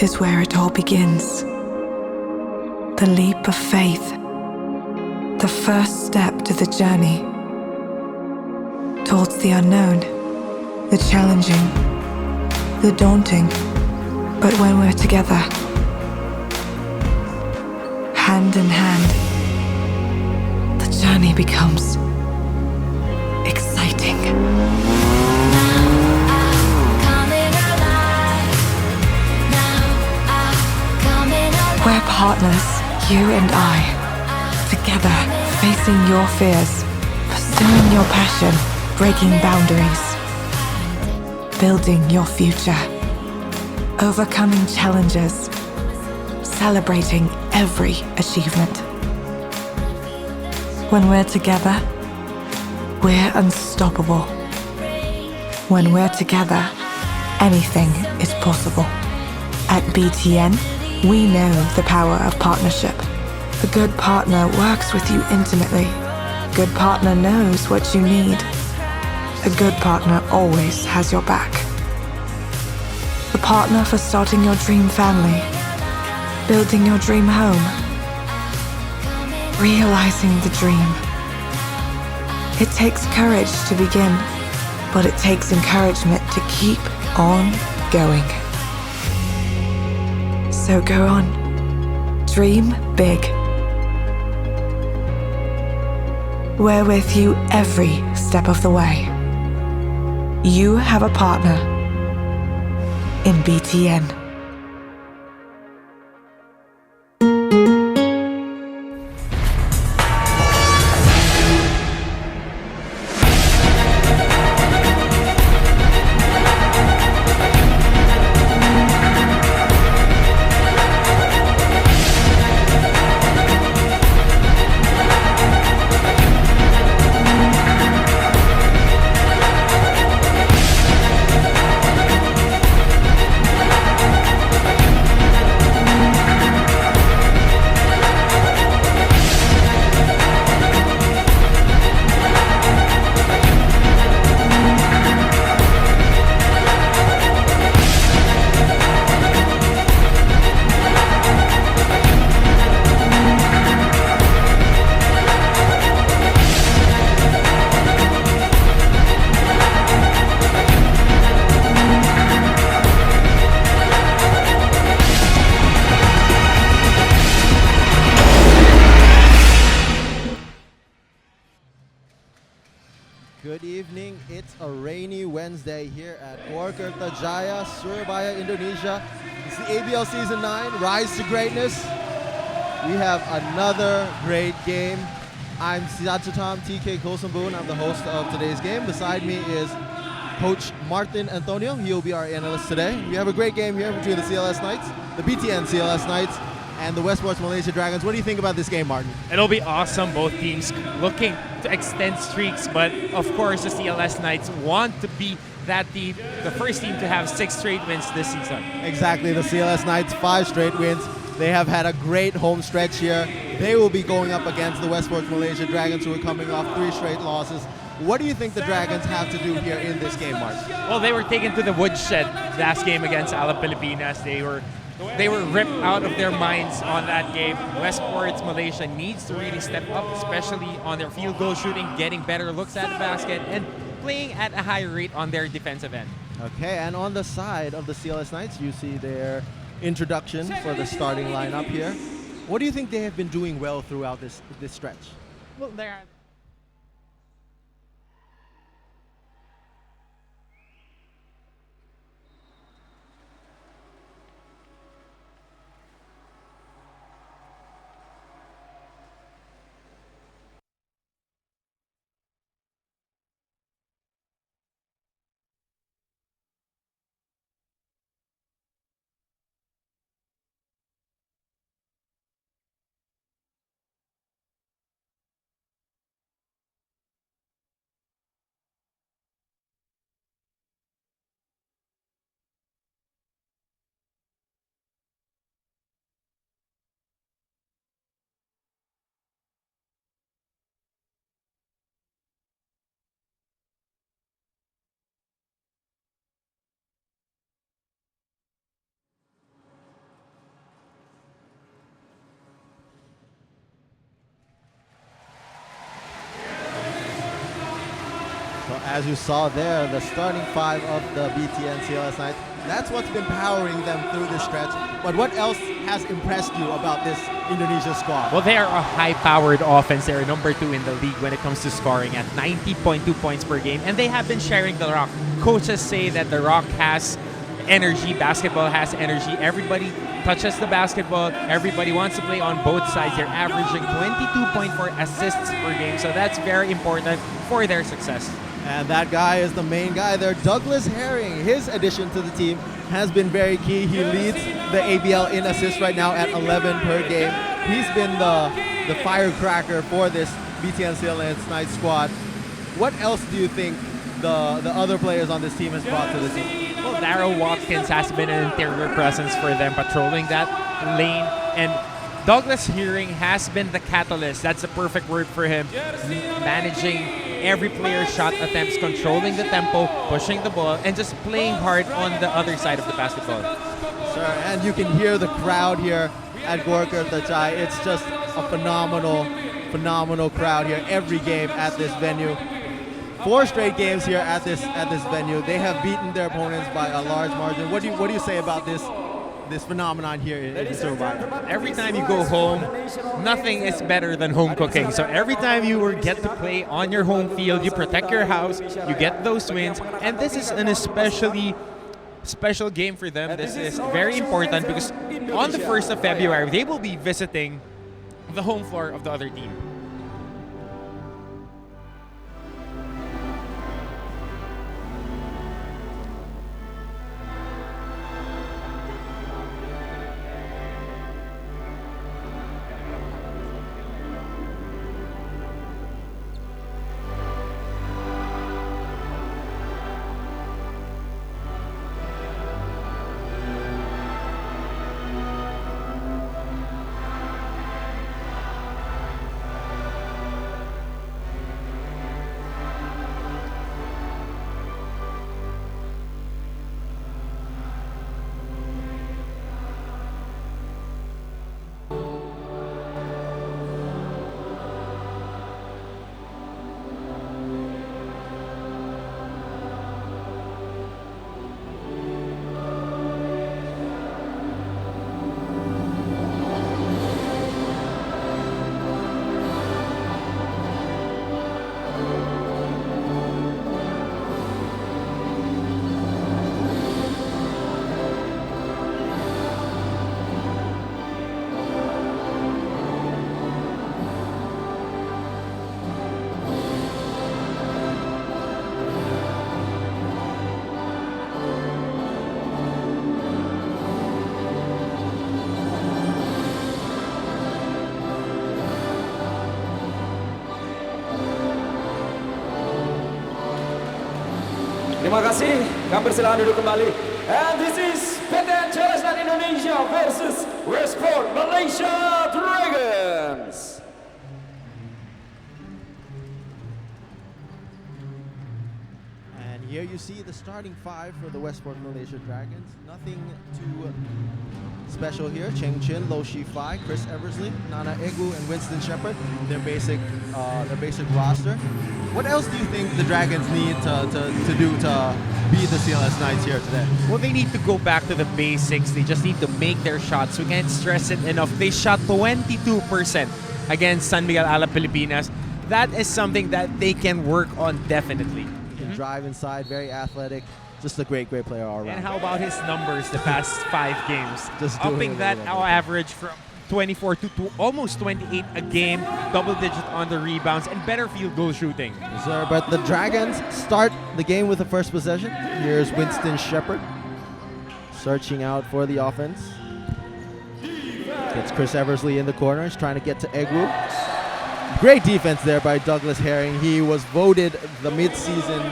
is where it all begins. The leap of faith, the first step to the journey towards the unknown, the challenging, the daunting. But when we're together, hand in hand, the journey becomes exciting. We're partners, you and I, together, facing your fears, pursuing your passion, breaking boundaries, building your future, overcoming challenges, celebrating every achievement. When we're together, we're unstoppable. When we're together, anything is possible. At BTN, we know the power of partnership. A good partner works with you intimately. A good partner knows what you need. A good partner always has your back. The partner for starting your dream family, building your dream home, realizing the dream. It takes courage to begin, but it takes encouragement to keep on going. So go on, dream big. We're with you every step of the way. You have a partner in BTN. Good evening. It's a rainy Wednesday here at Jaya, Surabaya, Indonesia. It's the ABL Season 9, Rise to Greatness. We have another great game. I'm Siachatam TK Kosamboon. I'm the host of today's game. Beside me is Coach Martin Antonio. He'll be our analyst today. We have a great game here between the CLS Knights, the BTN CLS Knights, and the Westports Malaysia Dragons. What do you think about this game, Martin? It'll be awesome. Both teams looking to extend streaks, but of course the CLS Knights want to be that team, the first team to have 6 straight wins this season. Exactly, the CLS Knights, 5 straight wins. They have had a great home stretch here. They will be going up against the Westports Malaysia Dragons, who are coming off 3 straight losses. What do you think the Dragons have to do here in this game, Martin? Well, they were taken to the woodshed last game against Ala Pilipinas. They were ripped out of their minds on that game. Westports Malaysia needs to really step up, especially on their field goal shooting, getting better looks at the basket, and playing at a high rate on their defensive end. Okay, and on the side of the CLS Knights, you see their introduction for the starting lineup here. What do you think they have been doing well throughout this stretch? Well, they're as you saw there, the starting five of the BTN CLS Knights. That's what's been powering them through this stretch. But what else has impressed you about this Indonesia squad? Well, they are a high-powered offense. They're number 2 in the league when it comes to scoring at 90.2 points per game. And they have been sharing the rock. Coaches say that the rock has energy. Basketball has energy. Everybody touches the basketball. Everybody wants to play on both sides. They're averaging 22.4 assists per game. So that's very important for their success. And that guy is the main guy there, Douglas Herring. His addition to the team has been very key. He leads the ABL in assists right now at 11 per game. He's been the firecracker for this BTN CLS Knights squad. What else do you think the other players on this team has brought to the team? Well, Darryl Watkins has been an interior presence for them, patrolling that lane. And Douglas Herring has been the catalyst. That's the perfect word for him. Managing every player's shot attempts, controlling the tempo, pushing the ball, and just playing hard on the other side of the basketball. Sure, and you can hear the crowd here at Gorkarta Jaya. It's just a phenomenal crowd here every game at this venue. 4 straight games here at this venue. They have beaten their opponents by a large margin. What do you say about this phenomenon here in Surabaya? Every time you go home, nothing is better than home cooking. So every time you get to play on your home field, you protect your house, you get those wins, and this is an especially special game for them. This is very important because on the 1st of February, they will be visiting the home floor of the other team. Terima kasih. Kami persilakan duduk kembali. And this is BTN CLS Indonesia versus Westports Malaysia Dragons. And here you see the starting 5 for the Westports Malaysia Dragons. Nothing too special here. Cheng Chin, Lo Shi Fai, Chris Eversley, Nana Egu, and Winston Shepard. Their basic roster. What else do you think the Dragons need to do to beat the CLS Knights here today? Well, they need to go back to the basics. They just need to make their shots. We can't stress it enough. They shot 22% against San Miguel Ala Pilipinas. That is something that they can work on definitely. Can drive inside, very athletic. Just a great player all around. And how about his numbers the past 5 games? Just doing upping that our average from 24 to almost 28 a game, double-digit on the rebounds, and better field goal shooting. Yes, sir, but the Dragons start the game with the first possession. Here's Winston Shepard searching out for the offense. Gets Chris Eversley in the corner. He's trying to get to Egu. Great defense there by Douglas Herring. He was voted the mid-season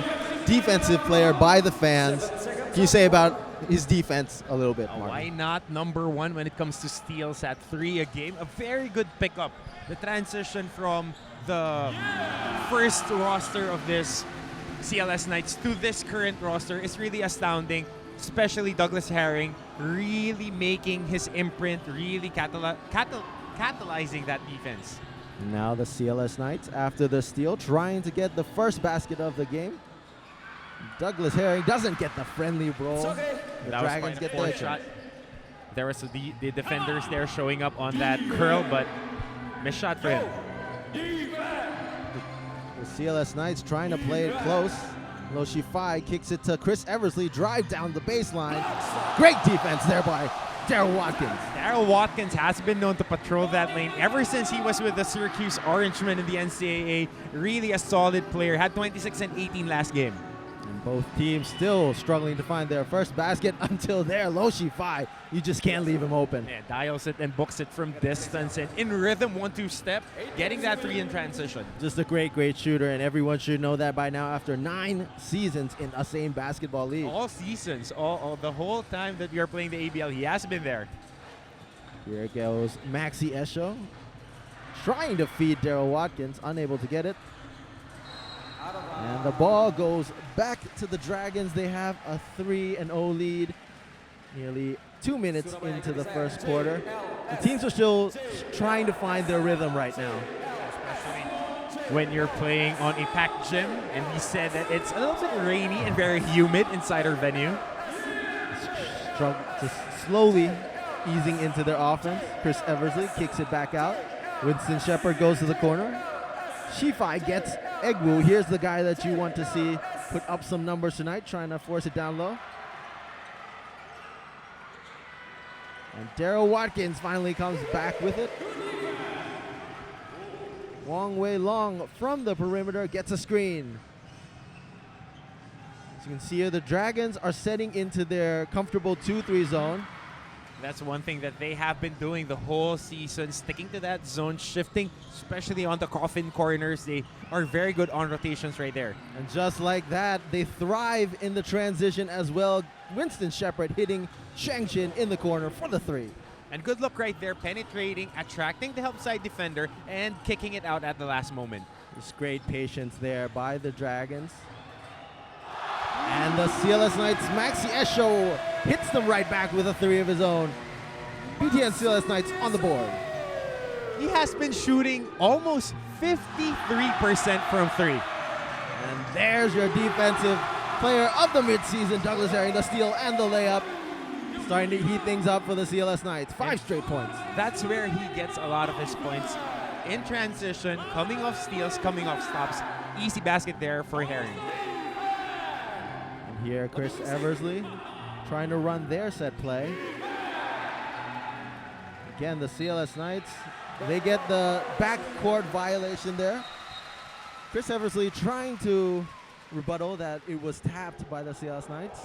defensive player by the fans. Can you say about his defense a little bit, Martin? Why not number 1 when it comes to steals at 3 a game? A very good pickup. The transition from the first roster of this CLS Knights to this current roster is really astounding, especially Douglas Herring really making his imprint, really catalyzing that defense. Now the CLS Knights, after the steal, trying to get the first basket of the game. Douglas Herring doesn't get the friendly roll. The That was Dragons quite a get poor their shot. There was the defenders there showing up on that curl, but missed shot for him. The CLS Knights trying to play it close. Lo Shifai kicks it to Chris Eversley, drive down the baseline. Great defense there by Daryl Watkins. Daryl Watkins has been known to patrol that lane ever since he was with the Syracuse Orangemen in the NCAA. Really a solid player. Had 26 and 18 last game. And both teams still struggling to find their first basket until there. Lo Shifai, you just can't leave him open. Yeah, dials it and books it from distance and in rhythm, 1-2 step, getting that 3 in transition. Just a great shooter, and everyone should know that by now after 9 seasons in a same basketball league. All seasons, all the whole time that we are playing the ABL, he has been there. Here goes Maxi Esho, trying to feed Daryl Watkins, unable to get it. And the ball goes back to the Dragons. They have a 3-0 lead. Nearly 2 minutes into the first quarter. The teams are still trying to find their rhythm right now. When you're playing on a packed gym, and we said that it's a little bit rainy and very humid inside our venue. Just slowly easing into their offense. Chris Eversley kicks it back out. Winston Shepard goes to the corner. Shifai gets Egwu. Here's the guy that you want to see put up some numbers tonight, trying to force it down low. And Daryl Watkins finally comes back with it. Wong Wei Long from the perimeter gets a screen. As you can see here, the Dragons are setting into their comfortable 2-3 zone. That's one thing that they have been doing the whole season, sticking to that zone, shifting, especially on the coffin corners. They are very good on rotations right there. And just like that, they thrive in the transition as well. Winston Shepard hitting Shengshin in the corner for the 3. And good look right there, penetrating, attracting the help side defender, and kicking it out at the last moment. Just great patience there by the Dragons. And the CLS Knights, Maxi Esho hits them right back with a 3 of his own. BTN CLS Knights on the board. He has been shooting almost 53% from 3. And there's your defensive player of the midseason, Douglas Herring, the steal and the layup. Starting to heat things up for the CLS Knights. 5 straight points. That's where he gets a lot of his points. In transition, coming off steals, coming off stops. Easy basket there for Herring. And here, Chris Eversley trying to run their set play. Again, the CLS Knights, they get the backcourt violation there. Chris Eversley trying to rebuttal that it was tapped by the CLS Knights.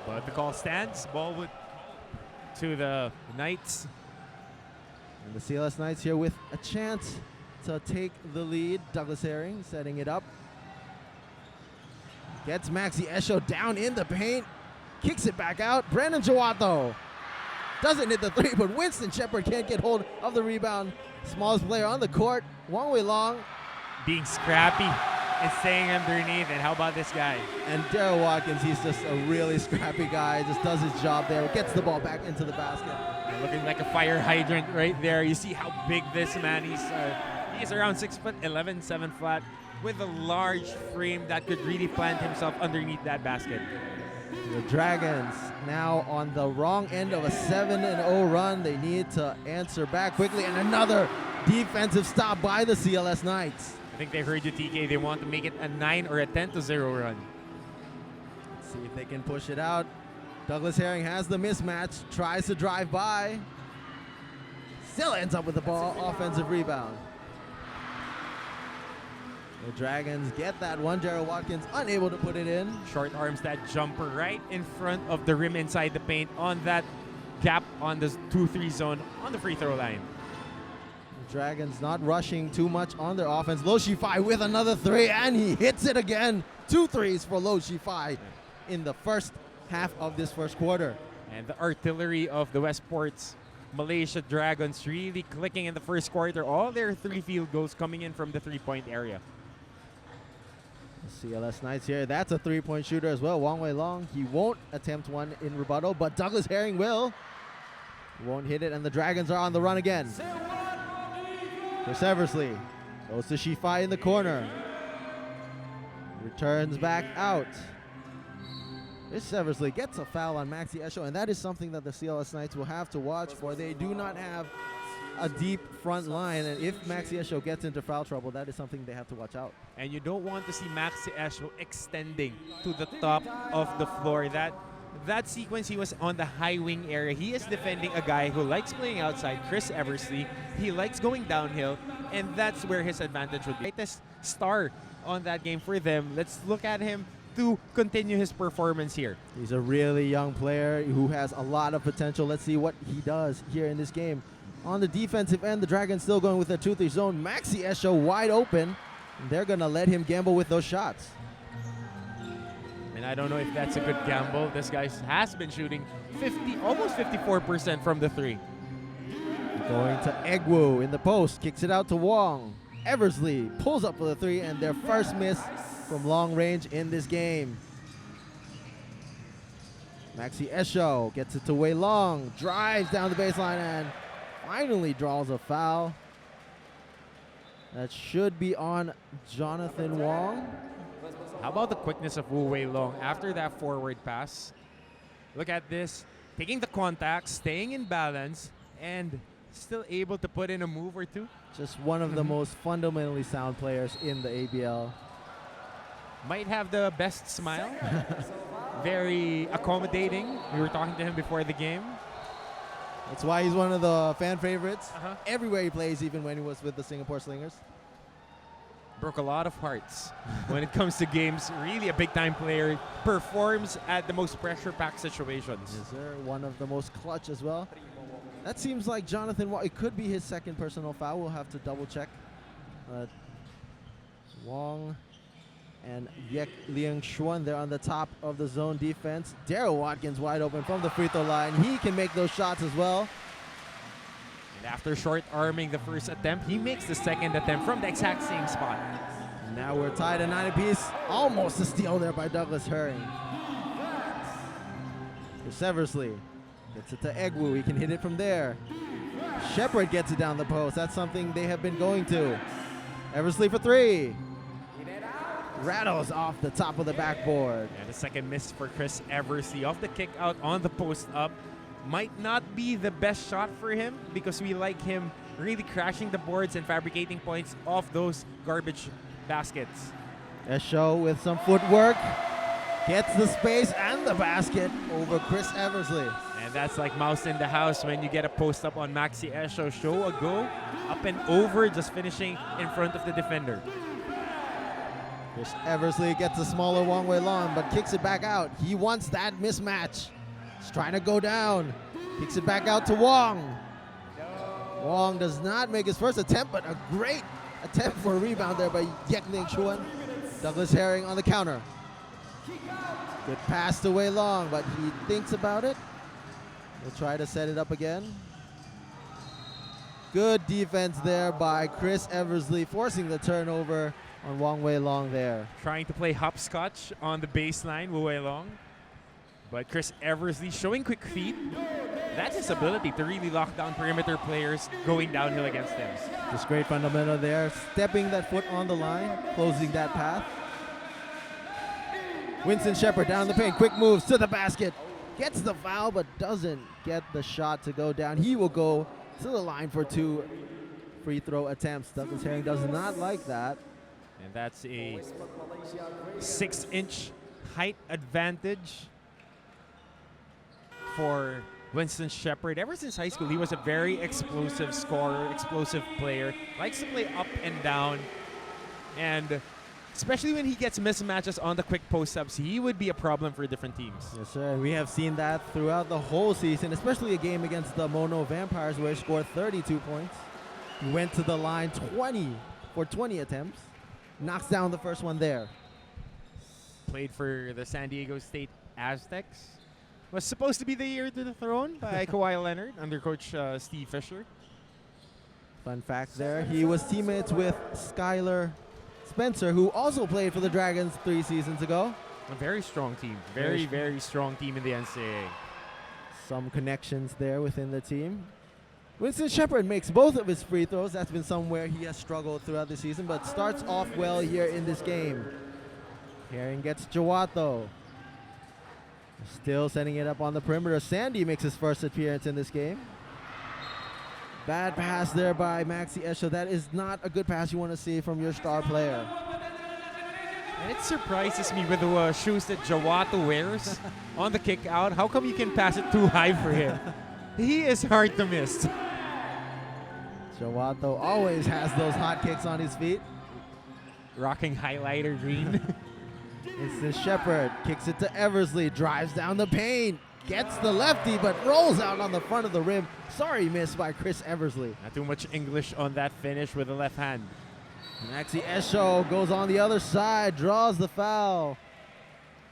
But the call stands. Ball would to the Knights. And the CLS Knights here with a chance to take the lead. Douglas Herring setting it up. Gets Maxi Esho down in the paint. Kicks it back out. Brandon Jawato doesn't hit the 3, but Winston Shepard can't get hold of the rebound. Smallest player on the court. Wong Wei Long. Being scrappy and staying underneath. And how about this guy? And Daryl Watkins, he's just a really scrappy guy. Just does his job there. Gets the ball back into the basket. Looking like a fire hydrant right there. You see how big this man is. He's around 6'11", 7 flat, with a large frame that could really plant himself underneath that basket. The Dragons now on the wrong end of a 7-0 run. They need to answer back quickly. And another defensive stop by the CLS Knights. I think they heard you, TK. They want to make it a 9 or a 10-0 run. Let's see if they can push it out. Douglas Herring has the mismatch, tries to drive by. Still ends up with the ball, offensive rebound. The Dragons get that one. Daryl Watkins unable to put it in. Short arms that jumper right in front of the rim inside the paint on that gap on the 2-3 zone on the free throw line. The Dragons not rushing too much on their offense. Lo Shifai with another 3, and he hits it again. 2 threes for Lo Shifai in the first half of this first quarter. And the artillery of the Westports Malaysia Dragons really clicking in the first quarter. All their 3 field goals coming in from the 3-point area. The CLS Knights here, that's a 3-point shooter as well. Wong Wei Long, he won't attempt one in rebuttal, but Douglas Herring will. He won't hit it, and the Dragons are on the run again. Chris Eversley goes to Shifai in the corner. Returns back out. Chris Eversley gets a foul on Maxi Esho, and that is something that the CLS Knights will have to watch for. They do not have a deep front line, and if Maxi Esho gets into foul trouble, that is something they have to watch out. And you don't want to see Maxi Esho extending to the top of the floor. That sequence, he was on the high wing area. He is defending a guy who likes playing outside, Chris Eversley. He likes going downhill, and that's where his advantage would be. Greatest star on that game for them. Let's look at him to continue his performance here. He's a really young player who has a lot of potential. Let's see what he does here in this game. On the defensive end, the Dragons still going with their 2-3 zone. Maxi Esho wide open. And they're going to let him gamble with those shots. And I don't know if that's a good gamble. This guy has been shooting almost 54% from the three. Going to Egwu in the post. Kicks it out to Wong. Eversley pulls up for the three, and their first miss from long range in this game. Maxi Esho gets it to Wei Long. Drives down the baseline and finally draws a foul. That should be on Jonathan Wong. How about the quickness of Wu Wei Long after that forward pass? Look at this. Taking the contact, staying in balance, and still able to put in a move or two. Just one of the most fundamentally sound players in the ABL. Might have the best smile. Very accommodating. We were talking to him before the game. That's why he's one of the fan favorites. Everywhere he plays, even when he was with the Singapore Slingers. Broke a lot of hearts when it comes to games. Really a big-time player. Performs at the most pressure-packed situations. Yes, sir. One of the most clutch as well. That seems like Jonathan Wong. It could be his second personal foul. We'll have to double-check. Wong and Yek Liang Xuan, they're on the top of the zone defense. Daryl Watkins wide open from the free throw line. He can make those shots as well. And after short arming the first attempt, he makes the second attempt from the exact same spot. Now we're tied at 9 apiece. Almost a steal there by Douglas Herring. Chris Eversley gets it to Egwu. He can hit it from there. Shepard gets it down the post. That's something they have been going to. Eversley for three. Rattles off the top of the backboard. And the second miss for Chris Eversley off the kick out on the post up. Might not be the best shot for him because we like him really crashing the boards and fabricating points off those garbage baskets. Esho with some footwork. Gets the space and the basket over Chris Eversley. And that's like mouse in the house when you get a post up on Maxi Esho. Show a go, up and over, just finishing in front of the defender. Chris Eversley gets a smaller Wong Wei Long, but kicks it back out. He wants that mismatch. He's trying to go down. Kicks it back out to Wong. Wong does not make his first attempt, but a great attempt for a rebound there by Yek Ling Chuan. Douglas Herring on the counter. Good pass to Wei Long, but he thinks about it. He'll try to set it up again. Good defense there by Chris Eversley, forcing the turnover on Wong Wei Long there. Trying to play hopscotch on the baseline, Wu Wei Long. But Chris Eversley showing quick feet. That's his ability to really lock down perimeter players going downhill against him. Just great fundamental there. Stepping that foot on the line, closing that path. Winston Shepard down the paint. Quick moves to the basket. Gets the foul, but doesn't get the shot to go down. He will go to the line for 2 free throw attempts. Douglas Herring does not like that. And that's a 6-inch height advantage for Winston Shepard. Ever since high school, he was a very explosive scorer, explosive player. Likes to play up and down. And especially when he gets mismatches on the quick post-ups, he would be a problem for different teams. Yes, sir. We have seen that throughout the whole season, especially a game against the Mono Vampires where he scored 32 points. He went to the line 20 attempts. Knocks down the first one there. Played for the San Diego State Aztecs. Was supposed to be the heir to the throne by Kawhi Leonard under Coach Steve Fisher. Fun fact there, he was teammates with Skylar Spencer, who also played for the Dragons 3 seasons ago. A very strong team. Very strong team in the NCAA. Some connections there within the team. Winston Shepard makes both of his free throws. That's been somewhere he has struggled throughout the season, but starts off well here in this game. Herring gets Jawato. Still setting it up on the perimeter. Sandy makes his first appearance in this game. Bad pass there by Maxi Esho. That is not a good pass you want to see from your star player. And it surprises me with the shoes that Jawato wears on the kick out. How come you can pass it too high for him? He is hard to miss. Jawato always has those hot kicks on his feet. Rocking highlighter green. It's the Shepherd. Kicks it to Eversley. Drives down the paint. Gets the lefty, but rolls out on the front of the rim. Sorry miss by Chris Eversley. Not too much English on that finish with the left hand. Maxi Esho goes on the other side. Draws the foul.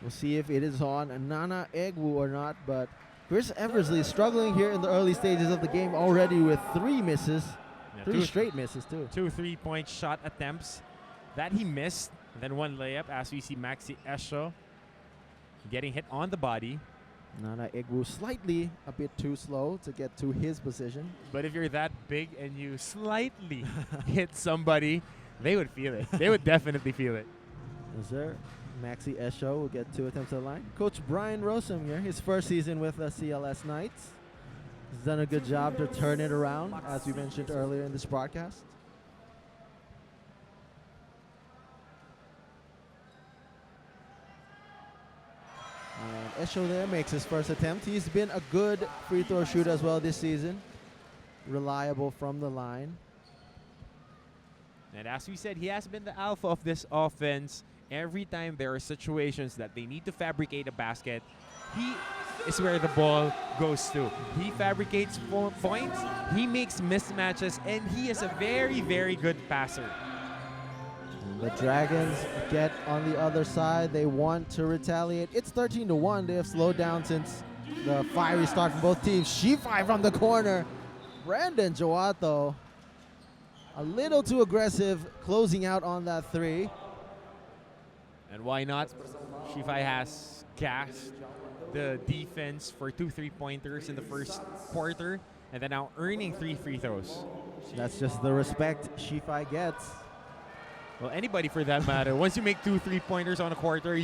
We'll see if it is on Nana Egwu or not, but Chris Eversley struggling here in the early stages of the game already with 3 misses. Yeah, 3 straight misses too. 2 3-point shot attempts that he missed. And then 1 layup as we see Maxi Esho getting hit on the body. Nana Egwu slightly a bit too slow to get to his position. But if you're that big and you slightly hit somebody, they would feel it. They would definitely feel it. Yes, sir. Maxi Esho will get 2 attempts at the line. Coach Brian Rosum here, his first season with the CLS Knights. He's done a good job to turn it around, as we mentioned earlier in this broadcast. And Esho there makes his first attempt. He's been a good free throw shooter as well this season. Reliable from the line. And as we said, he has been the alpha of this offense. Every time there are situations that they need to fabricate a basket, he is where the ball goes to. He fabricates points, he makes mismatches, and he is a very, very good passer. The Dragons get on the other side. They want to retaliate. It's 13-1. They have slowed down since the fiery start from both teams. Shifai from the corner. Brandon Jawato a little too aggressive closing out on that 3. And why not? Shifai has gassed the defense for 2 3-pointers in the first quarter, and then now earning 3 free throws. That's just the respect Shifai gets. Well, anybody for that matter. Once you make 2 3-pointers on a quarter,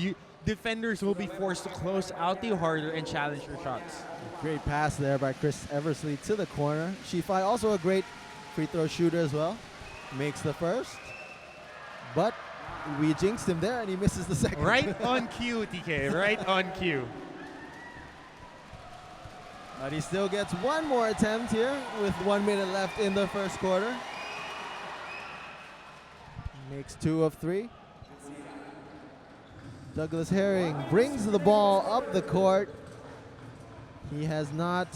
defenders will be forced to close out you harder and challenge your shots. Great pass there by Chris Eversley to the corner. Shifai also a great free throw shooter as well. Makes the first, but we jinxed him there and he misses the second. Right on cue, TK, right on cue. But he still gets 1 more attempt here with 1 minute left in the first quarter. Makes 2 of 3. Douglas Herring brings the ball up the court. He has not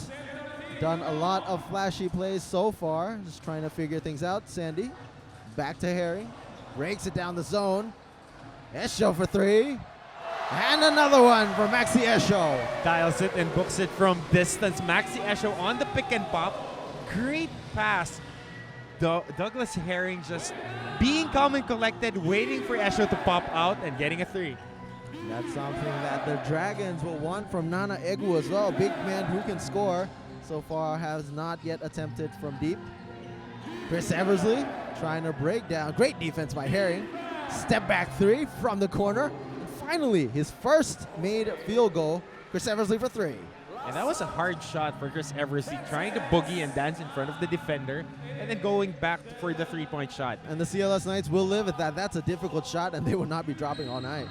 done a lot of flashy plays so far. Just trying to figure things out. Sandy, back to Herring. Breaks it down the zone. Esho for 3. And another one for Maxi Esho. Dials it and books it from distance. Maxi Esho on the pick and pop. Great pass. Douglas Herring just being calm and collected, waiting for Esho to pop out and getting a 3. That's something that the Dragons will want from Nana Egwu as well. Big man who can score. So far has not yet attempted from deep. Chris Eversley trying to break down. Great defense by Herring. Step back 3 from the corner. And finally, his first made field goal. Chris Eversley for 3. And that was a hard shot for Chris Eversley, trying to boogie and dance in front of the defender and then going back for the 3-point shot. And the CLS Knights will live with that. That's a difficult shot, and they will not be dropping all night.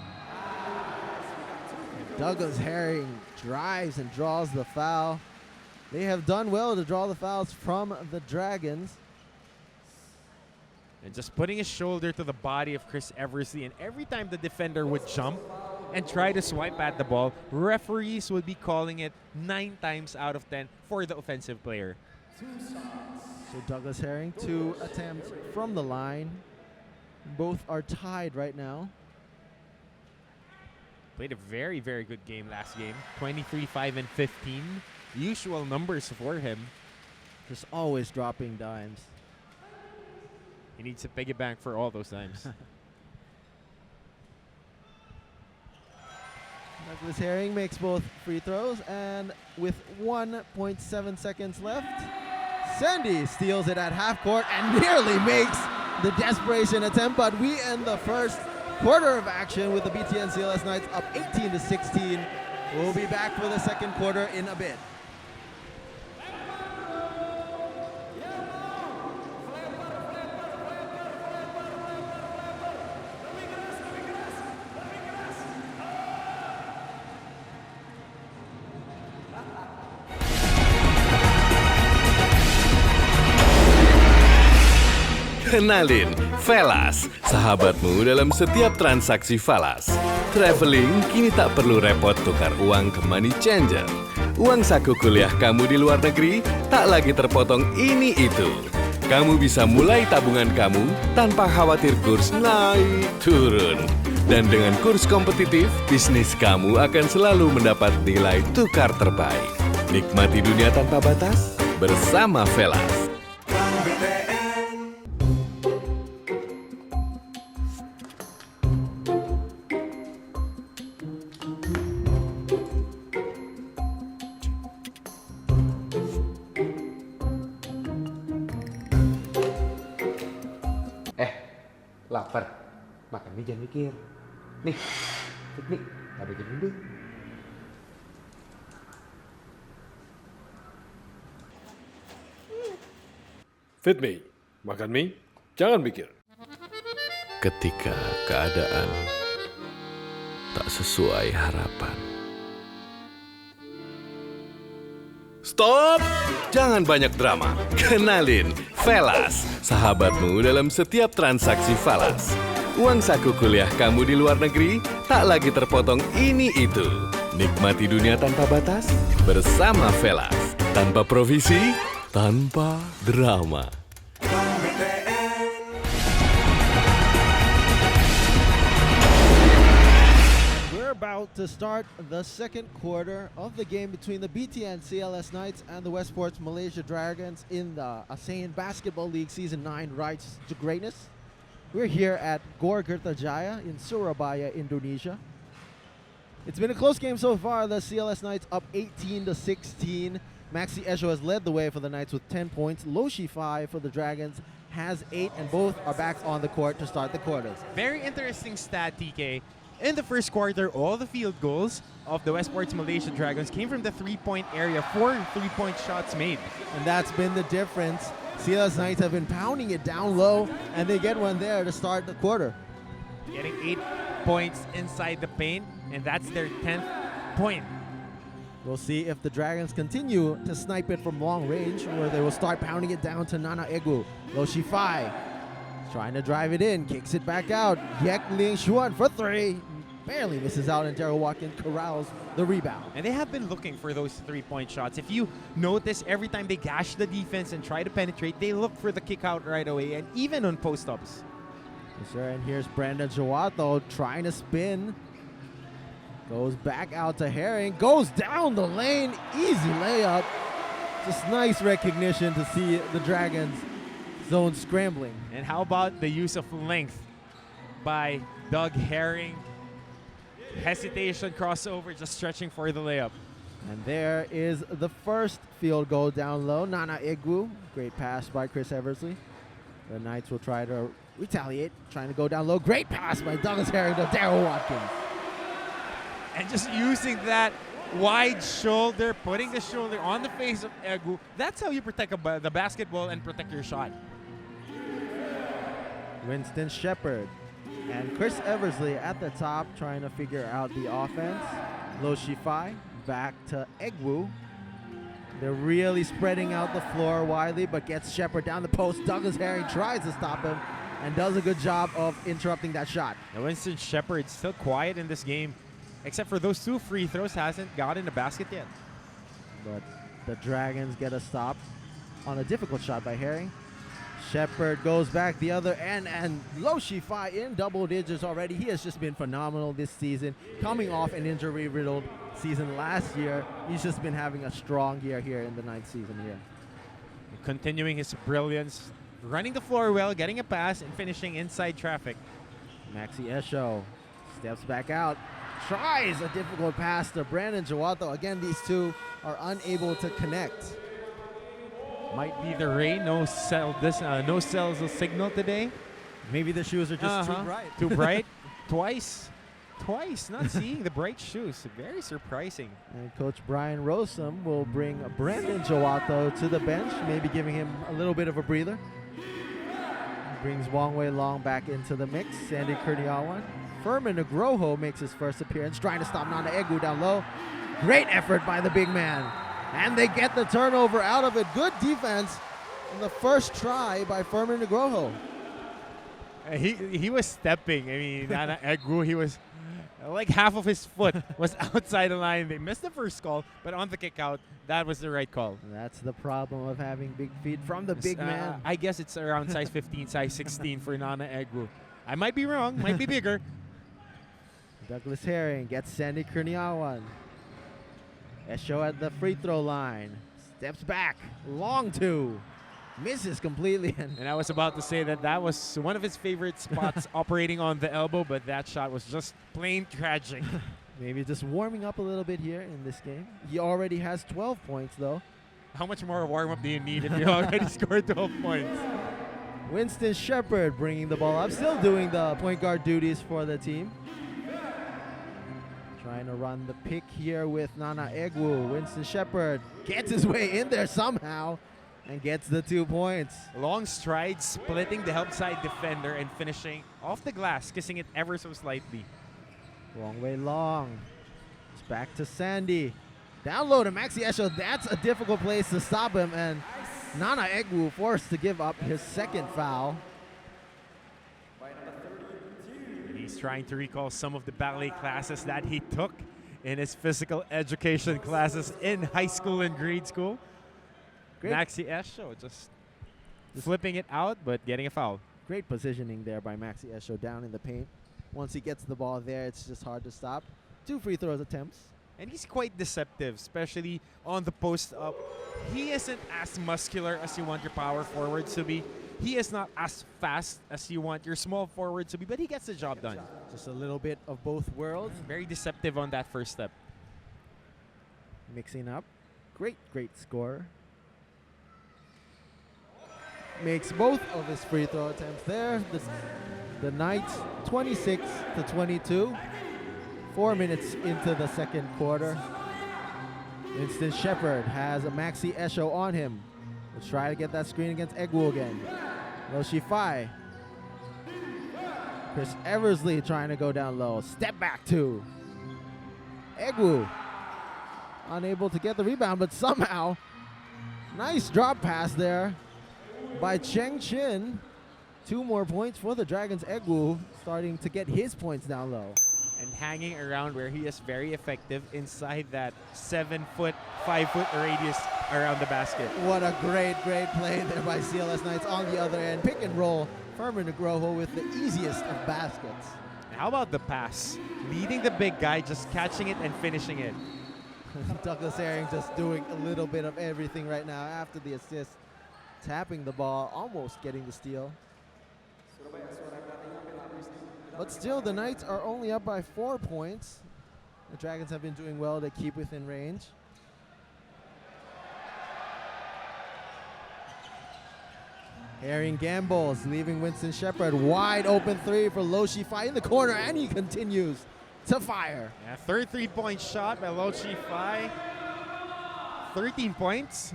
Douglas Herring drives and draws the foul. They have done well to draw the fouls from the Dragons. And just putting his shoulder to the body of Chris Eversley, and every time the defender would jump and try to swipe at the ball, referees would be calling it 9 times out of 10 for the offensive player. So Douglas Herring, 2 attempts from the line. Both are tied right now. Played a very, very good game last game. 23, 5, and 15. Usual numbers for him. Just always dropping dimes. He needs to piggy bank for all those times. Douglas Herring makes both free throws, and with 1.7 seconds left, Sandy steals it at half court and nearly makes the desperation attempt, but we end the first quarter of action with the BTN CLS Knights up 18-16. We'll be back for the second quarter in a bit. Kenalin, Velas, sahabatmu dalam setiap transaksi falas. Traveling kini tak perlu repot tukar uang ke money changer. Uang saku kuliah kamu di luar negeri tak lagi terpotong ini itu. Kamu bisa mulai tabungan kamu tanpa khawatir kurs naik turun. Dan dengan kurs kompetitif, bisnis kamu akan selalu mendapat nilai tukar terbaik. Nikmati dunia tanpa batas bersama Velas. Lapar, makan nih jangan mikir. Nih, nih, ada bikin dulu. Fit me, makan mie, jangan mikir. Ketika keadaan tak sesuai harapan. Stop! Jangan banyak drama. Kenalin, Velas, sahabatmu dalam setiap transaksi falas. Uang saku kuliah kamu di luar negeri tak lagi terpotong ini itu. Nikmati dunia tanpa batas bersama Velas. Tanpa provisi, tanpa drama. About to start the second quarter of the game between the BTN CLS Knights and the Westports Malaysia Dragons in the ASEAN Basketball League Season 9 Rise to Greatness. We're here at Gor Kertajaya in Surabaya, Indonesia. It's been a close game so far. The CLS Knights up 18-16. Maxi Esho has led the way for the Knights with 10 points. Loshi 5 for the Dragons has 8, and both are back on the court to start the quarters. Very interesting stat, TK. In the first quarter, all the field goals of the Westports Malaysia Dragons came from the three-point area. 4 three-point shots made. And that's been the difference. CLS Knights have been pounding it down low, and they get one there to start the quarter. Getting 8 points inside the paint, and that's their 10th point. We'll see if the Dragons continue to snipe it from long range, or they will start pounding it down to Nana Egu. Loshi Fai trying to drive it in, kicks it back out. Yek Ling Xuan for 3. Barely misses out, and Daryl Watkins corrals the rebound. And they have been looking for those three-point shots. If you notice, every time they gash the defense and try to penetrate, they look for the kick out right away, and even on post-ups. Yes, sir, and here's Brandon Jawato trying to spin. Goes back out to Herring, goes down the lane, easy layup. Just nice recognition to see the Dragons zone scrambling. And how about the use of length by Doug Herring? Hesitation, crossover, just stretching for the layup. And there is the first field goal down low. Nana Egu, great pass by Chris Eversley. The Knights will try to retaliate, trying to go down low. Great pass by Douglas Herring to Daryl Watkins. And just using that wide shoulder, putting the shoulder on the face of Egu. That's how you protect the basketball and protect your shot. Winston Shepard and Chris Eversley at the top trying to figure out the offense. Lo Shifai back to Egwu. They're really spreading out the floor widely, but gets Shepard down the post. Douglas Herring tries to stop him and does a good job of interrupting that shot. And Winston Shepard still quiet in this game, except for those 2 free throws, hasn't gotten a basket yet. But the Dragons get a stop on a difficult shot by Herring. Shepard goes back the other end, and Lo Shifai in double digits already. He has just been phenomenal this season, coming off an injury-riddled season last year. He's just been having a strong year here in the 9th season here. Continuing his brilliance, running the floor well, getting a pass, and finishing inside traffic. Maxi Esho steps back out, tries a difficult pass to Brandon Jawato. Again, these two are unable to connect. Might be the rain. No cells signal today. Maybe the shoes are just too bright. Too bright. twice, not seeing the bright shoes. Very surprising. And Coach Brian Rosum will bring Brandon Joato to the bench, maybe giving him a little bit of a breather. Brings Wong Wei Long back into the mix. Sandy Kurniawan. Furman Nugroho makes his first appearance, trying to stop Nana Egu down low. Great effort by the big man. And they get the turnover out of it. Good defense in the first try by Furman Nugroho. He was stepping. I mean, Nana Egu, he was like half of his foot was outside the line. They missed the first call, but on the kick out, that was the right call. That's the problem of having big feet from the big man. I guess it's around size 15, size 16 for Nana Egu. I might be wrong, might be bigger. Douglas Herring gets Sandy Kurniawan. Esho at the free throw line. Steps back. Long two. Misses completely. And I was about to say that was one of his favorite spots operating on the elbow, but that shot was just plain tragic. Maybe just warming up a little bit here in this game. He already has 12 points, though. How much more warm-up do you need if you already scored 12 points? Winston Shepard bringing the ball up. Still doing the point guard duties for the team. Trying to run the pick here with Nana Egu. Winston Shepard gets his way in there somehow and gets the 2 points. Long stride, splitting the help side defender and finishing off the glass, kissing it ever so slightly. Wong Wei Long. It's back to Sandy. Down low to Maxi Esho. That's a difficult place to stop him, and Nana Egu forced to give up his second foul. He's trying to recall some of the ballet classes that he took in his physical education classes in high school and grade school. Great. Maxi Esho just flipping it out, but getting a foul. Great positioning there by Maxi Esho down in the paint. Once he gets the ball there, it's just hard to stop. 2 free throws attempts. And he's quite deceptive, especially on the post up. He isn't as muscular as you want your power forwards to be. He is not as fast as you want your small forward to be, but he gets the job done. Just a little bit of both worlds. Very deceptive on that first step. Mixing up. Great scorer. Makes both of his free throw attempts there. The Knights 26-22. 4 minutes into the second quarter. Winston Shepard has a Maxi Esho on him. Let's try to get that screen against Egu again. Loshi Fai. Chris Eversley trying to go down low. Step back two. Egu unable to get the rebound, but somehow nice drop pass there by Cheng Chin. 2 more points for the Dragons. Egu starting to get his points down low. And hanging around where he is very effective inside that 7-foot, 5-foot radius around the basket. What a great play there by CLS Knights on the other end. Pick and roll. Furman Nugroho with the easiest of baskets. How about the pass? Leading the big guy, just catching it and finishing it. Douglas Herring just doing a little bit of everything right now after the assist. Tapping the ball, almost getting the steal. But still, the Knights are only up by 4 points. The Dragons have been doing well to keep within range. Herring gambles, leaving Winston Shepard. Wide open 3 for Loshi Fai in the corner, and he continues to fire. Yeah, third 3-point shot by Loshi Fai. 13 points.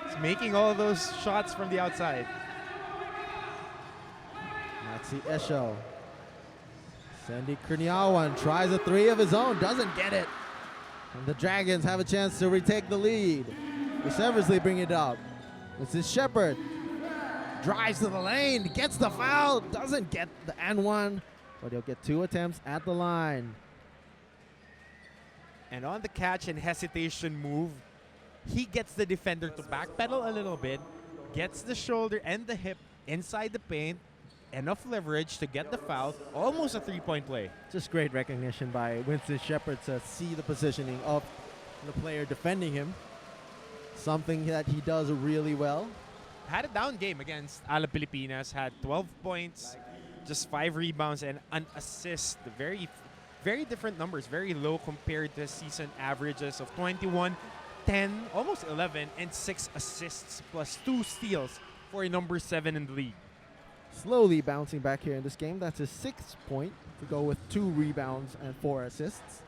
He's making all of those shots from the outside. Maxi Esho. Sandy Kurniawan tries a 3 of his own, doesn't get it. And the Dragons have a chance to retake the lead. Chris Eversley bring it up. This is Shepard. Drives to the lane, gets the foul, doesn't get the N1, but he'll get 2 attempts at the line. And on the catch and hesitation move, he gets the defender to backpedal a little bit, gets the shoulder and the hip inside the paint, enough leverage to get the foul, almost a 3-point play. Just great recognition by Winston Shepard to see the positioning of the player defending him. Something that he does really well. Had a down game against Ala Pilipinas, had 12 points, just 5 rebounds and an assist. Very, very different numbers, very low compared to season averages of 21, 10, almost 11, and 6 assists plus 2 steals for a number 7 in the league. slowly bouncing back here in this game. That's his 6th point to go with 2 rebounds and 4 assists.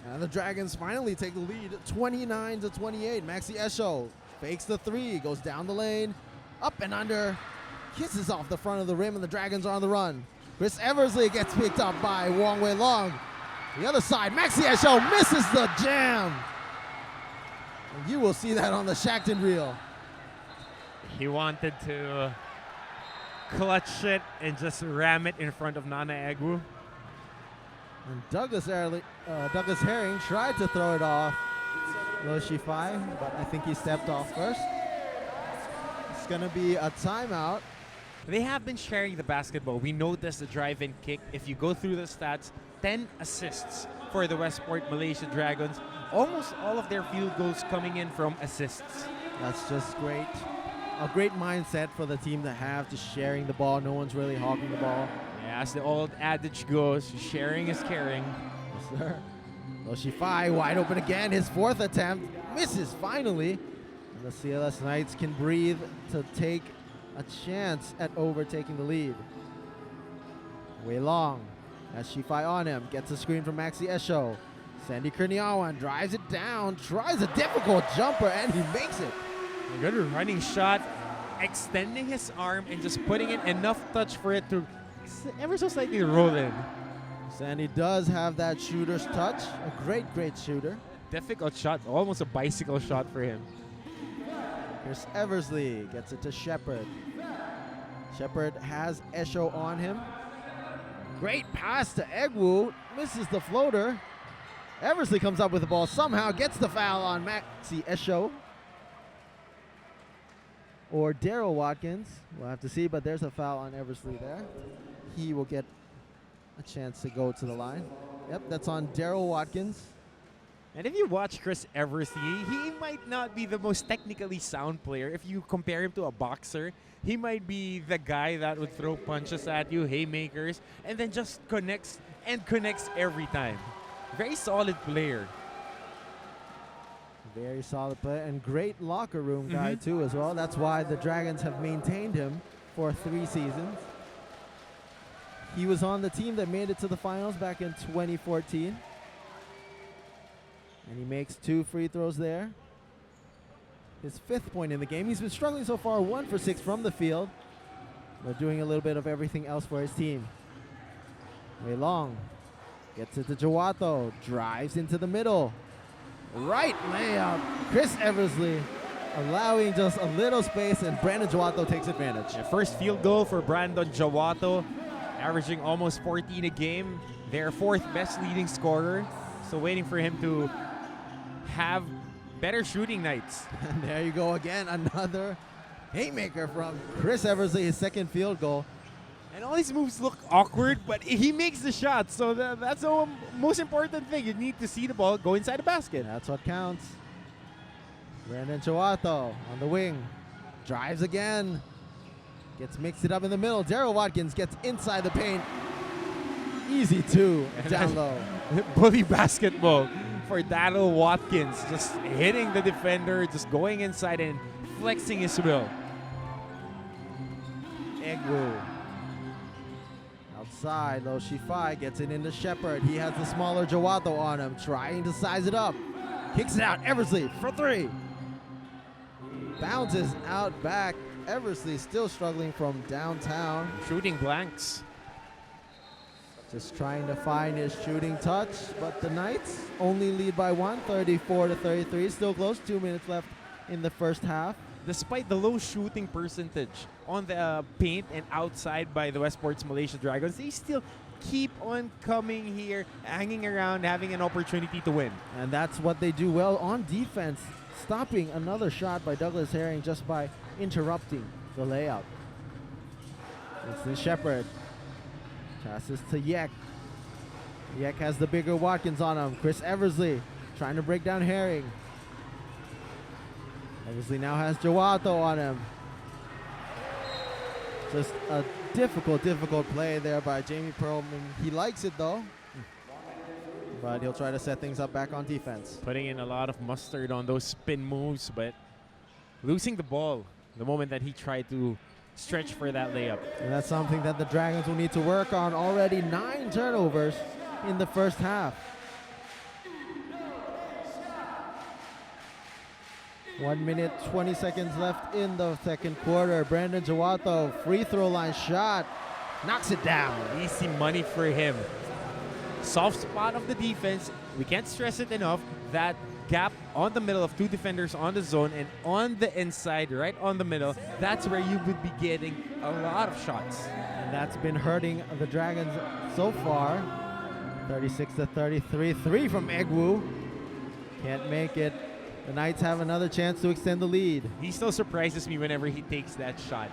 And the Dragons finally take the lead 29-28. Maxi Esho fakes the 3, goes down the lane, up and under, kisses off the front of the rim, and the Dragons are on the run. Chris Eversley gets picked up by Wong Wei Long. The other side, Maxi Esho misses the jam. And you will see that on the Shackton reel. He wanted to clutch it and just ram it in front of Nana Egwu. And Douglas Herring tried to throw it off Lo Shifai, but I think he stepped off first. It's going to be a timeout. They have been sharing the basketball. We noticed the drive and kick. If you go through the stats, 10 assists for the Westport Malaysia Dragons. Almost all of their field goals coming in from assists. That's just great. A great mindset for the team to have, just sharing the ball. No one's really hogging the ball. Yeah, as the old adage goes, sharing is caring. Yes, sir. Lo Shifai wide open again. His 4th attempt misses finally. And the CLS Knights can breathe to take a chance at overtaking the lead. Wei Long has Shifai on him. Gets a screen from Maxi Esho. Sandy Kurniawan drives it down. Tries a difficult jumper and he makes it. A good running shot. Extending his arm and just putting in enough touch for it to ever so slightly roll in. Sandy does have that shooter's touch. A great shooter. Difficult shot. Almost a bicycle shot for him. Here's Eversley. Gets it to Shepard. Shepard has Esho on him. Great pass to Egwu. Misses the floater. Eversley comes up with the ball. Somehow gets the foul on Maxi Esho. Or Daryl Watkins. We'll have to see, but there's a foul on Eversley there. He will get a chance to go to the line. Yep, that's on Daryl Watkins. And if you watch Chris Eversley, he might not be the most technically sound player. If you compare him to a boxer, he might be the guy that would throw punches at you, haymakers, and then just connects every time. Very solid player. Very solid player and great locker room guy too as well. That's why the Dragons have maintained him for 3 seasons. He was on the team that made it to the finals back in 2014. And he makes 2 free throws there. His 5th point in the game. He's been struggling so far, 1 for 6 from the field, but doing a little bit of everything else for his team. Wei Long gets it to Jawato, drives into the middle. Right layup. Chris Eversley allowing just a little space, and Brandon Jawato takes advantage. Yeah, first field goal for Brandon Jawato, averaging almost 14 a game. Their 4th best leading scorer. So waiting for him to have better shooting nights. And there you go again, another haymaker from Chris Eversley, his 2nd field goal. And all these moves look awkward, but he makes the shot. So that's the most important thing. You need to see the ball go inside the basket. That's what counts. Brandon Jawato on the wing. Drives again. Gets mixed it up in the middle. Daryl Watkins gets inside the paint. Easy 2 down low. Bully basketball for Daryl Watkins. Just hitting the defender, just going inside and flexing his will. Egwu. Outside, Lo Shifai gets it into Shepard. He has the smaller Jawato on him, trying to size it up. Kicks it out, Eversley for 3. Bounces out back. Eversley still struggling from downtown. Shooting blanks. Just trying to find his shooting touch, but the Knights only lead by 1, 34-33. Still close, 2 minutes left in the first half. Despite the low shooting percentage on the paint and outside by the Westports Malaysia Dragons, they still keep on coming here, hanging around, having an opportunity to win. And that's what they do well on defense, stopping another shot by Douglas Herring just by interrupting the layout. Winston Shepard passes to Yek. Yek has the bigger Watkins on him. Chris Eversley trying to break down Herring. Eversley now has Jawato on him. Just a difficult play there by Jamie Perlman. He likes it though, but he'll try to set things up back on defense. Putting in a lot of mustard on those spin moves, but losing the ball the moment that he tried to stretch for that layup. And that's something that the Dragons will need to work on. Already 9 turnovers in the first half. 1 minute, 20 seconds left in the second quarter. Brandon Jawato, free throw line shot, knocks it down. Easy money for him. Soft spot of the defense. We can't stress it enough. That gap on the middle of 2 defenders on the zone and on the inside, right on the middle, that's where you would be getting a lot of shots. And that's been hurting the Dragons so far. 36-33, 3 from Egwu. Can't make it. The Knights have another chance to extend the lead. He still surprises me whenever he takes that shot.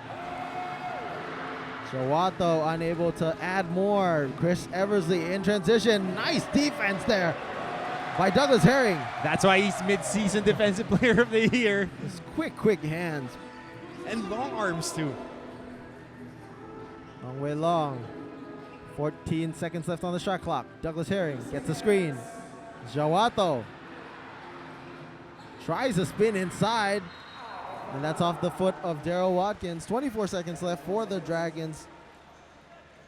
Jawato unable to add more. Chris Eversley in transition. Nice defense there by Douglas Herring. That's why he's mid-season Defensive Player of the Year. His quick hands. And long arms too. Long way long. 14 seconds left on the shot clock. Douglas Herring gets the screen. Jawato tries to spin inside. And that's off the foot of Daryl Watkins. 24 seconds left for the Dragons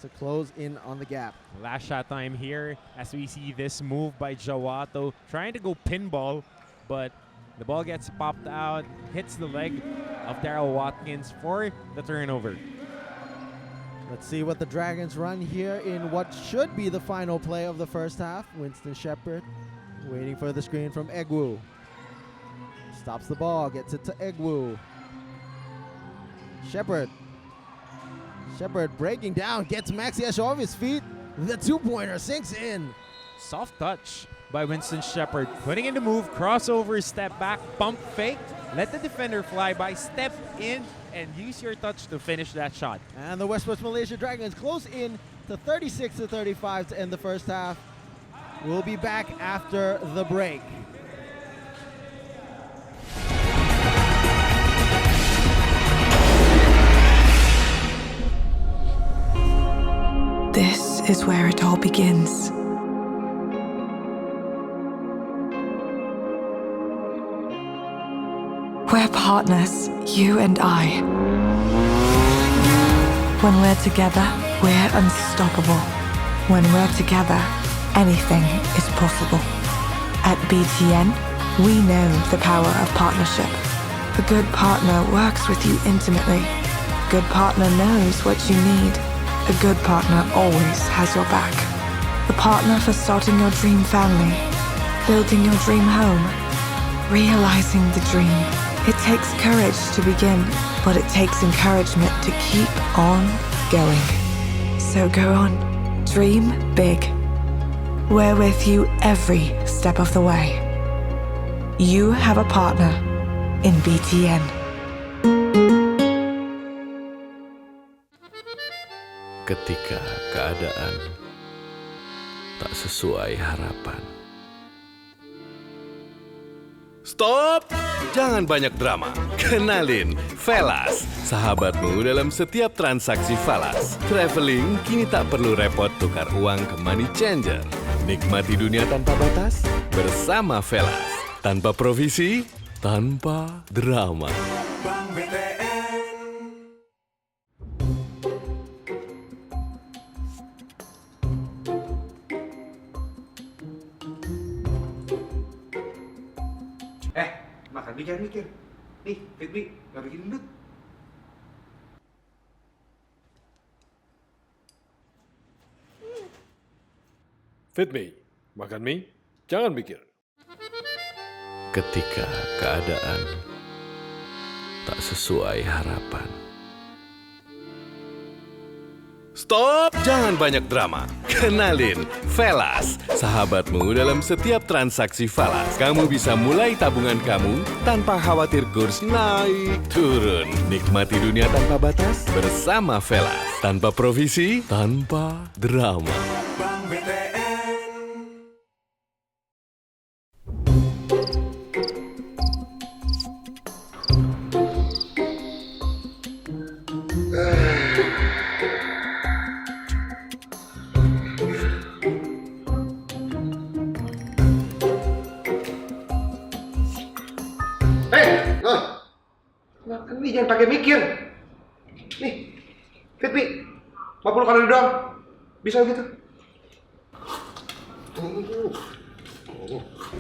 to close in on the gap. Last shot time here as we see this move by Jawato trying to go pinball, but the ball gets popped out, hits the leg of Daryl Watkins for the turnover. Let's see what the Dragons run here in what should be the final play of the first half. Winston Shepard waiting for the screen from Egwu. Stops the ball, gets it to Egwu. Shepard breaking down, gets Maxiesh off his feet. The 2-pointer sinks in. Soft touch by Winston Shepard. Putting in the move, crossover, step back, pump fake. Let the defender fly by, step in, and use your touch to finish that shot. And the Westports Malaysia Dragons close in to 36-35 to end the first half. We'll be back after the break. This is where it all begins. We're partners, you and I. When we're together, we're unstoppable. When we're together, anything is possible. At BTN, we know the power of partnership. A good partner works with you intimately. A good partner knows what you need. A good partner always has your back. The partner for starting your dream family, building your dream home, realizing the dream. It takes courage to begin, but it takes encouragement to keep on going. So go on, dream big. We're with you every step of the way. You have a partner in BTN. Ketika keadaan tak sesuai harapan. Stop! Jangan banyak drama. Kenalin, Velas, sahabatmu dalam setiap transaksi falas. Traveling kini tak perlu repot tukar uang ke money changer. Nikmati dunia tanpa batas bersama Velas. Tanpa provisi, tanpa drama. Bank BTN. Makan mie jangan mikir. Nih, Fitri, gak bikin gendut. Fit me, makan mie, jangan mikir. Ketika keadaan tak sesuai harapan. Stop! Jangan banyak drama. Kenalin, Velas, sahabatmu dalam setiap transaksi falas. Kamu bisa mulai tabungan kamu tanpa khawatir kurs naik turun. Nikmati dunia tanpa batas bersama Velas. Tanpa provisi, tanpa drama. Bank BTN. Makan mie jangan pakai mikir. Nih, fit me. 50 kalori doang. Bisa gitu.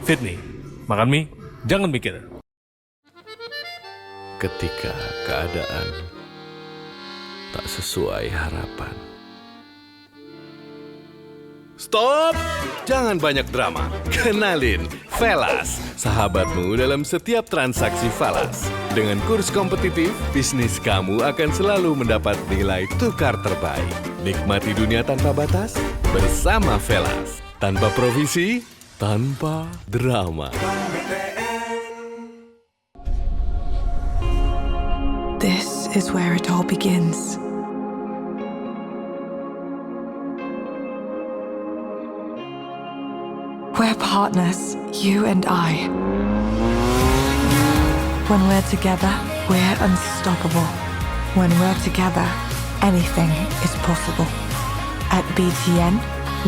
Fit me, makan mie, jangan mikir. Ketika keadaan tak sesuai harapan. Stop! Jangan banyak drama. Kenalin, Velas, sahabatmu dalam setiap transaksi falas. Dengan kurs kompetitif, bisnis kamu akan selalu mendapat nilai tukar terbaik. Nikmati dunia tanpa batas bersama Velas. Tanpa provisi, tanpa drama. This is where it all begins. We're partners, you and I. When we're together, we're unstoppable. When we're together, anything is possible. At BTN,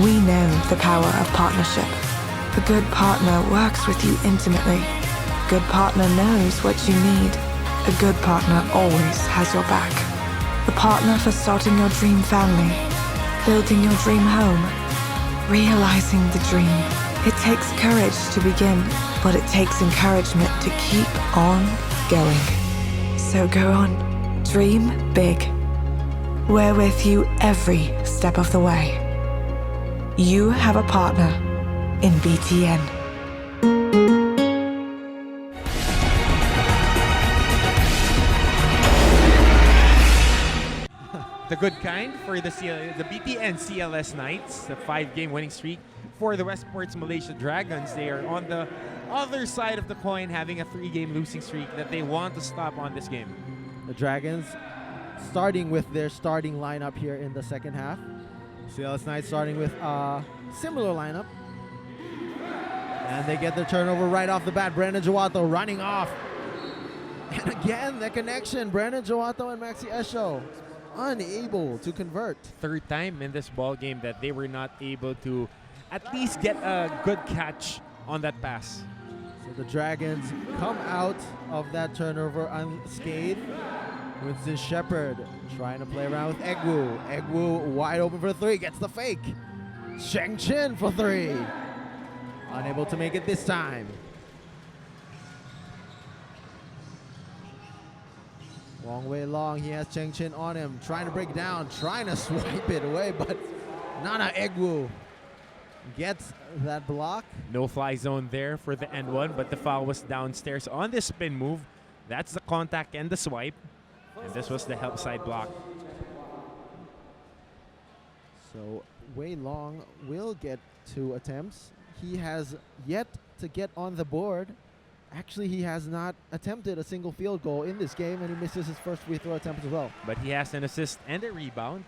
we know the power of partnership. A good partner works with you intimately. A good partner knows what you need. A good partner always has your back. The partner for starting your dream family, building your dream home, realizing the dream. It takes courage to begin, but it takes encouragement to keep on going. So go on, dream big. We're with you every step of the way. You have a partner in BTN. The good kind for the BTN CLS Knights, the 5-game winning streak. For the Westports Malaysia Dragons, they are on the other side of the coin, having a 3-game losing streak that they want to stop on this game. The Dragons starting with their starting lineup here in the second half. CLS Knights starting with a similar lineup. And they get the turnover right off the bat. Brandon Jawato running off. And again, the connection. Brandon Jawato and Maxi Esho unable to convert. Third time in this ball game that they were not able to at least get a good catch on that pass. So the Dragons come out of that turnover unscathed. Winston Shepard trying to play around with Egwu. Egwu wide open for 3, gets the fake. Sheng Chin for 3. Unable to make it this time. Long way long, he has Cheng Chin on him, trying to break down, trying to swipe it away, but Nana Egwu gets that block. No fly zone there for the end one, but the foul was downstairs on this spin move. That's the contact and the swipe. And this was the help side block. So Wei Long will get 2 attempts. He has yet to get on the board. Actually, he has not attempted a single field goal in this game, and he misses his first free throw attempt as well. But he has an assist and a rebound.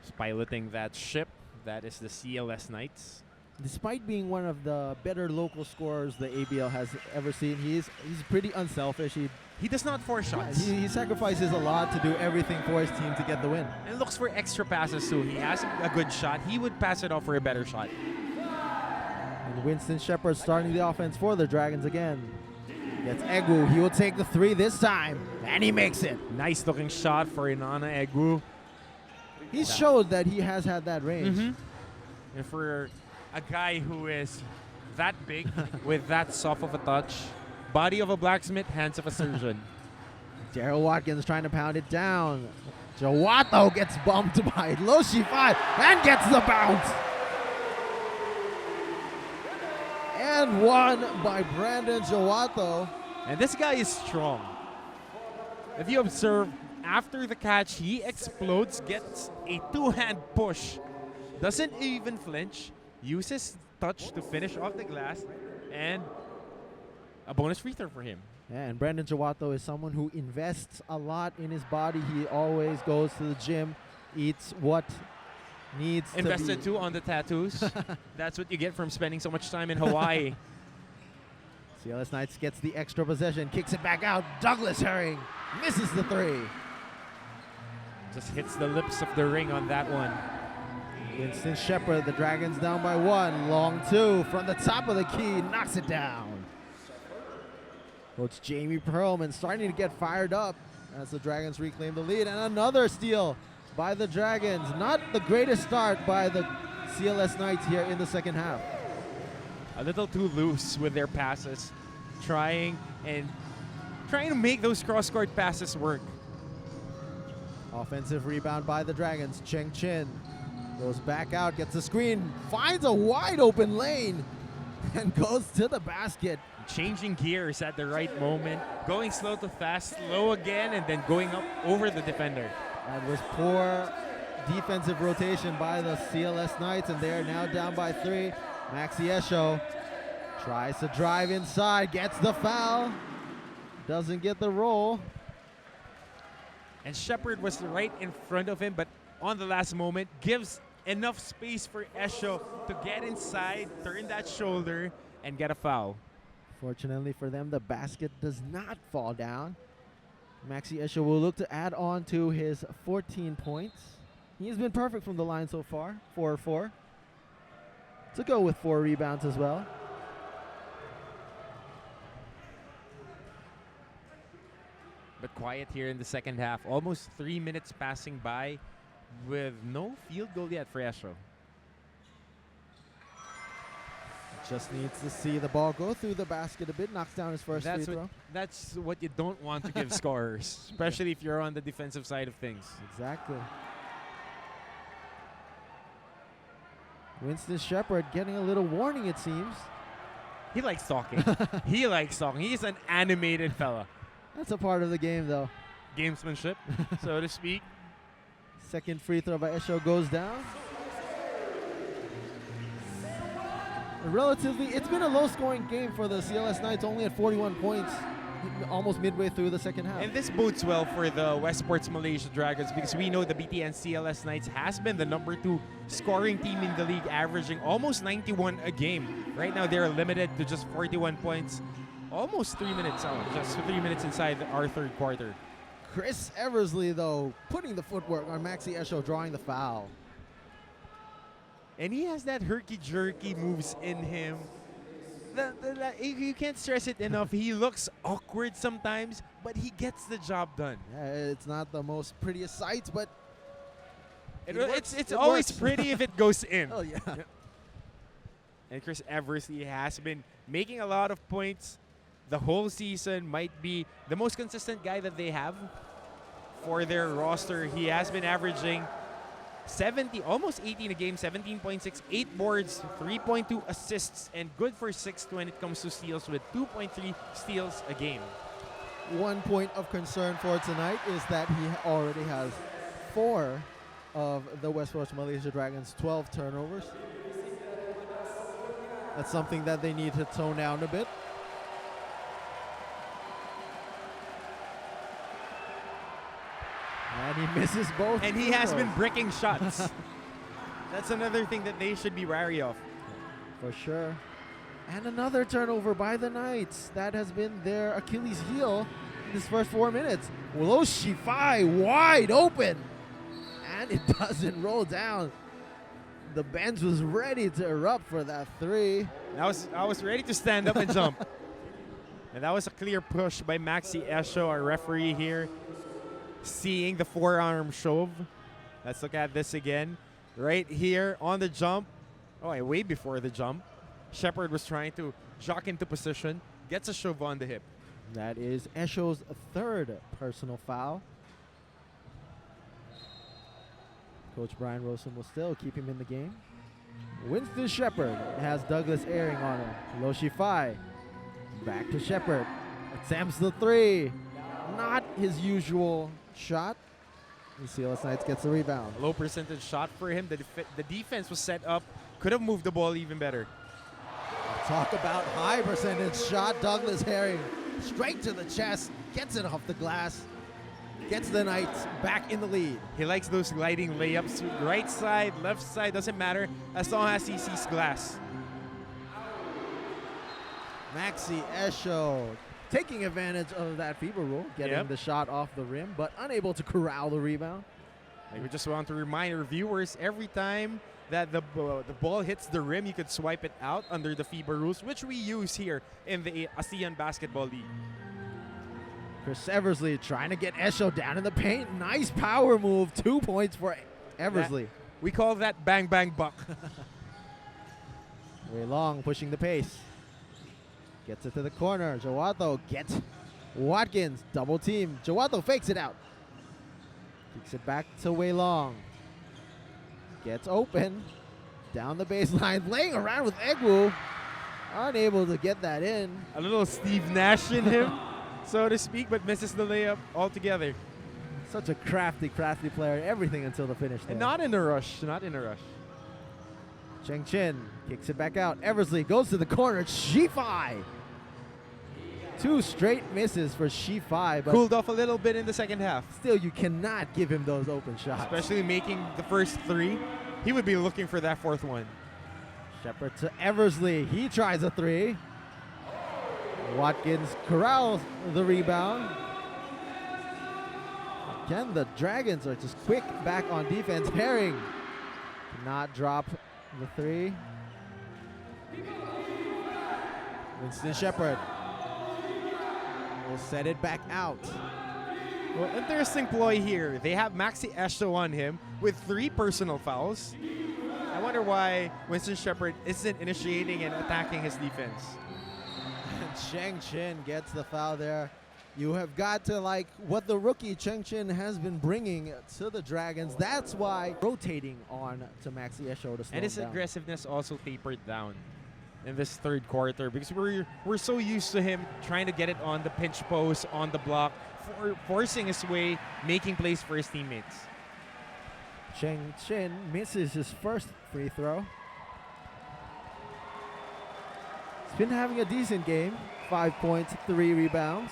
Just piloting that ship, that is the CLS Knights. Despite being one of the better local scorers the ABL has ever seen, he's pretty unselfish. He does not force shots. He sacrifices a lot to do everything for his team to get the win. And looks for extra passes too. He has a good shot. He would pass it off for a better shot. And Winston Shepard starting the offense for the Dragons again. Gets Egwu. He will take the 3 this time, and he makes it. Nice looking shot for Inana Egwu. He showed that he has had that range. And for a guy who is that big with that soft of a touch, body of a blacksmith, hands of a surgeon. Daryl Watkins trying to pound it down. Jawato gets bumped by Loshi 5 and gets the bounce. And won by Brandon Jawato. And this guy is strong. If you observe, after the catch, he explodes, gets a 2-hand push, doesn't even flinch, uses touch to finish off the glass, and a bonus free throw for him. Yeah, and Brandon Jawato is someone who invests a lot in his body. He always goes to the gym, eats what needs Invested to be. too on the tattoos. That's what you get from spending so much time in Hawaii. CLS Knights gets the extra possession, kicks it back out. Douglas Herring misses the 3. Just hits the lips of the ring on that one. Winston Shepard, the Dragons down by 1. Long 2 from the top of the key, knocks it down. Coach Jamie Perlman starting to get fired up as the Dragons reclaim the lead. And another steal by the Dragons. Not the greatest start by the CLS Knights here in the second half. A little too loose with their passes, trying to make those cross-court passes work. Offensive rebound by the Dragons. Cheng Chin goes back out, gets the screen, finds a wide open lane, and goes to the basket. Changing gears at the right moment, going slow to fast, slow again, and then going up over the defender. That was poor defensive rotation by the CLS Knights, and they are now down by 3. Maxi Esho tries to drive inside, gets the foul, doesn't get the roll. And Shepard was right in front of him, but on the last moment, gives enough space for Esho to get inside, turn that shoulder, and get a foul. Fortunately for them, the basket does not fall down. Maxi Esho will look to add on to his 14 points. He's been perfect from the line so far, 4-4. To go with 4 rebounds as well. But quiet here in the second half. Almost 3 minutes passing by with no field goal yet for Esho. Just needs to see the ball go through the basket a bit, knocks down his first free throw. That's what you don't want to give scorers, especially if you're on the defensive side of things. Exactly. Winston Shepard getting a little warning, it seems. He likes talking. He likes talking. He's an animated fella. That's a part of the game, though. Gamesmanship, so to speak. Second free throw by Esho goes down. Relatively, it's been a low-scoring game for the CLS Knights, only at 41 points, almost midway through the second half. And this bodes well for the Westports Malaysia Dragons because we know the BTN CLS Knights has been the number 2 scoring team in the league, averaging almost 91 a game. Right now, they're limited to just 41 points, almost 3 minutes out, just 3 minutes inside our third quarter. Chris Eversley, though, putting the footwork on Maxi Esho, drawing the foul. And he has that herky-jerky moves in him. You can't stress it enough. He looks awkward sometimes, but he gets the job done. Yeah, it's not the most prettiest sight, but it's always pretty if it goes in. Oh, yeah. And Chris Eversley has been making a lot of points the whole season, might be the most consistent guy that they have for their roster. He has been averaging 70, almost 18 a game, 17.6, 8 boards, 3.2 assists, and good for 6 when it comes to steals with 2.3 steals a game. One point of concern for tonight is that he already has 4 of the Westports Malaysia Dragons' 12 turnovers. That's something that they need to tone down a bit. And he misses both. And he has been bricking shots. That's another thing that they should be wary of. For sure. And another turnover by the Knights. That has been their Achilles heel in this first 4 minutes. Lo Shifai wide open. And it doesn't roll down. The bench was ready to erupt for that 3. I was ready to stand up and jump. And that was a clear push by Maxi Esho, our referee here. Seeing the forearm shove. Let's look at this again. Right here on the jump. Oh, way before the jump. Shepard was trying to jock into position. Gets a shove on the hip. That is Esho's 3rd personal foul. Coach Brian Rosen will still keep him in the game. Winston Shepard has Douglas Airing on him. Lo Shifai. Back to Shepard. Attempts the 3. Not his usual shot. The CLS Knights gets the rebound. Low percentage shot for him. The defense was set up. Could have moved the ball even better. Talk about high percentage shot. Douglas Herring straight to the chest. Gets it off the glass. Gets the Knights back in the lead. He likes those gliding layups. Right side, left side, doesn't matter as long as he sees glass. Maxi Esho taking advantage of that FIBA rule, getting the shot off the rim, but unable to corral the rebound. We just want to remind our viewers, every time that the ball hits the rim, you could swipe it out under the FIBA rules, which we use here in the ASEAN Basketball League. Chris Eversley trying to get Esho down in the paint. Nice power move. 2 points for Eversley. We call that bang bang buck. Wei Long pushing the pace. Gets it to the corner. Jawato gets Watkins. Double team. Jawato fakes it out. Kicks it back to Wei Long. Gets open. Down the baseline. Playing around with Egwu. Unable to get that in. A little Steve Nash in him, so to speak, but misses the layup altogether. Such a crafty player. Everything until the finish. And not in a rush. Not in a rush. Cheng Chin kicks it back out. Eversley goes to the corner. Shifai. 2 straight misses for Shifai. But Cooled off a little bit in the second half. still, you cannot give him those open shots. Especially making the first 3. He would be looking for that 4th one. Shepard to Eversley. He tries a 3. Watkins corrals the rebound. Again, the Dragons are just quick back on defense. Herring cannot drop the 3. Winston Shepard will set it back out. Well, interesting ploy here. They have Maxi Esho on him with 3 personal fouls. I wonder why Winston Shepard isn't initiating and attacking his defense. And Cheng Chin gets the foul there. You have got to like what the rookie Cheng Chin has been bringing to the Dragons. That's why rotating on to Maxi Esho to slow And his him down. aggressiveness also tapered down in this 3rd quarter because we're so used to him trying to get it on the pinch post, on the block, forcing his way, making plays for his teammates. Cheng Chin misses his first free throw. He's been having a decent game. 5 points, 3 rebounds.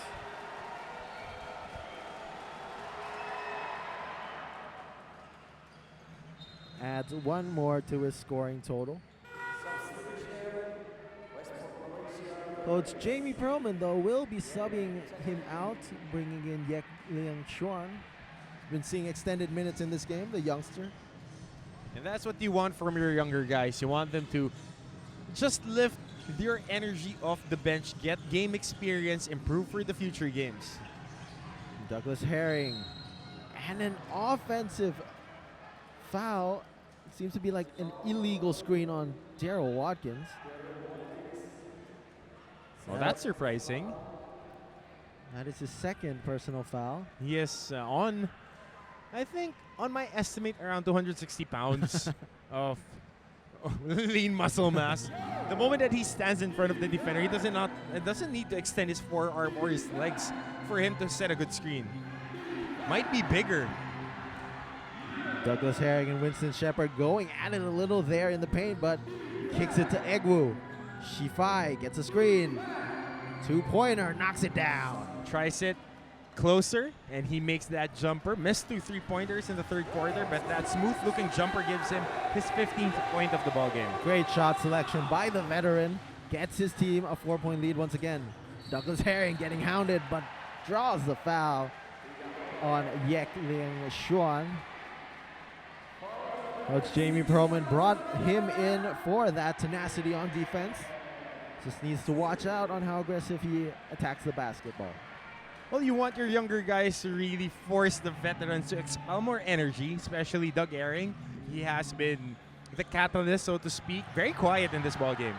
Adds 1 more to his scoring total. Coach Jamie Perlman, though, will be subbing him out, bringing in Yek Liang Xuan. Been seeing extended minutes in this game, the youngster. And that's what you want from your younger guys. You want them to just lift their energy off the bench, get game experience, improve for the future games. Douglas Herring. And an offensive foul. It seems to be like an illegal screen on Daryl Watkins. Well, that's surprising. That is his 2nd personal foul. He is I think, on my estimate, around 260 pounds of lean muscle mass. The moment that he stands in front of the defender, he doesn't need to extend his forearm or his legs for him to set a good screen. Might be bigger. Douglas Herring and Winston Shepard going at it a little there in the paint, but kicks it to Egwu. Shifai gets a screen. 2-pointer, knocks it down. Tries it closer, and he makes that jumper. Missed 2 3-pointers in the 3rd quarter, but that smooth-looking jumper gives him his 15th point of the ball game. Great shot selection by the veteran. Gets his team a 4-point lead once again. Douglas Herring getting hounded, but draws the foul on Yek Liang Xuan. Coach Jamie Perlman brought him in for that tenacity on defense. Just needs to watch out on how aggressive he attacks the basketball. Well, you want your younger guys to really force the veterans to expel more energy, especially Doug Herring. He has been the catalyst, so to speak. Very quiet in this ball game.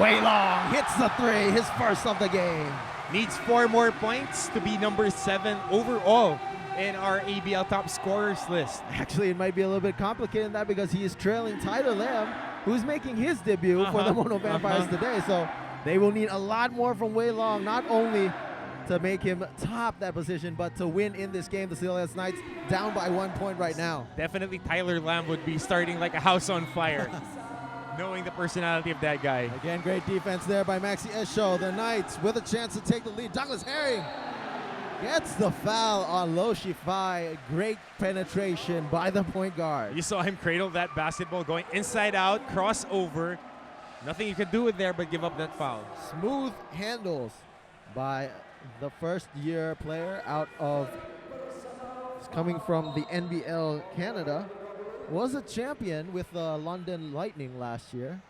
Wei Long hits the 3, his first of the game. Needs 4 more points to be number 7 overall in our ABL top scorers list. Actually, it might be a little bit complicated in that because he is trailing Tyler Lamb, who's making his debut for the Mono Vampires today. So they will need a lot more from Wei Long, not only to make him top that position, but to win in this game. The CLS Knights down by 1 point right now. Definitely Tyler Lamb would be starting like a house on fire, knowing the personality of that guy. Again, great defense there by Maxi Esho. The Knights with a chance to take the lead. Douglas Herring gets the foul on Lo Shifai. Great penetration by the point guard. You saw him cradle that basketball going inside out, crossover. Nothing you could do with there but give up that foul. Smooth handles by the first-year player out of, coming from the NBL Canada. was a champion with the London Lightning last year.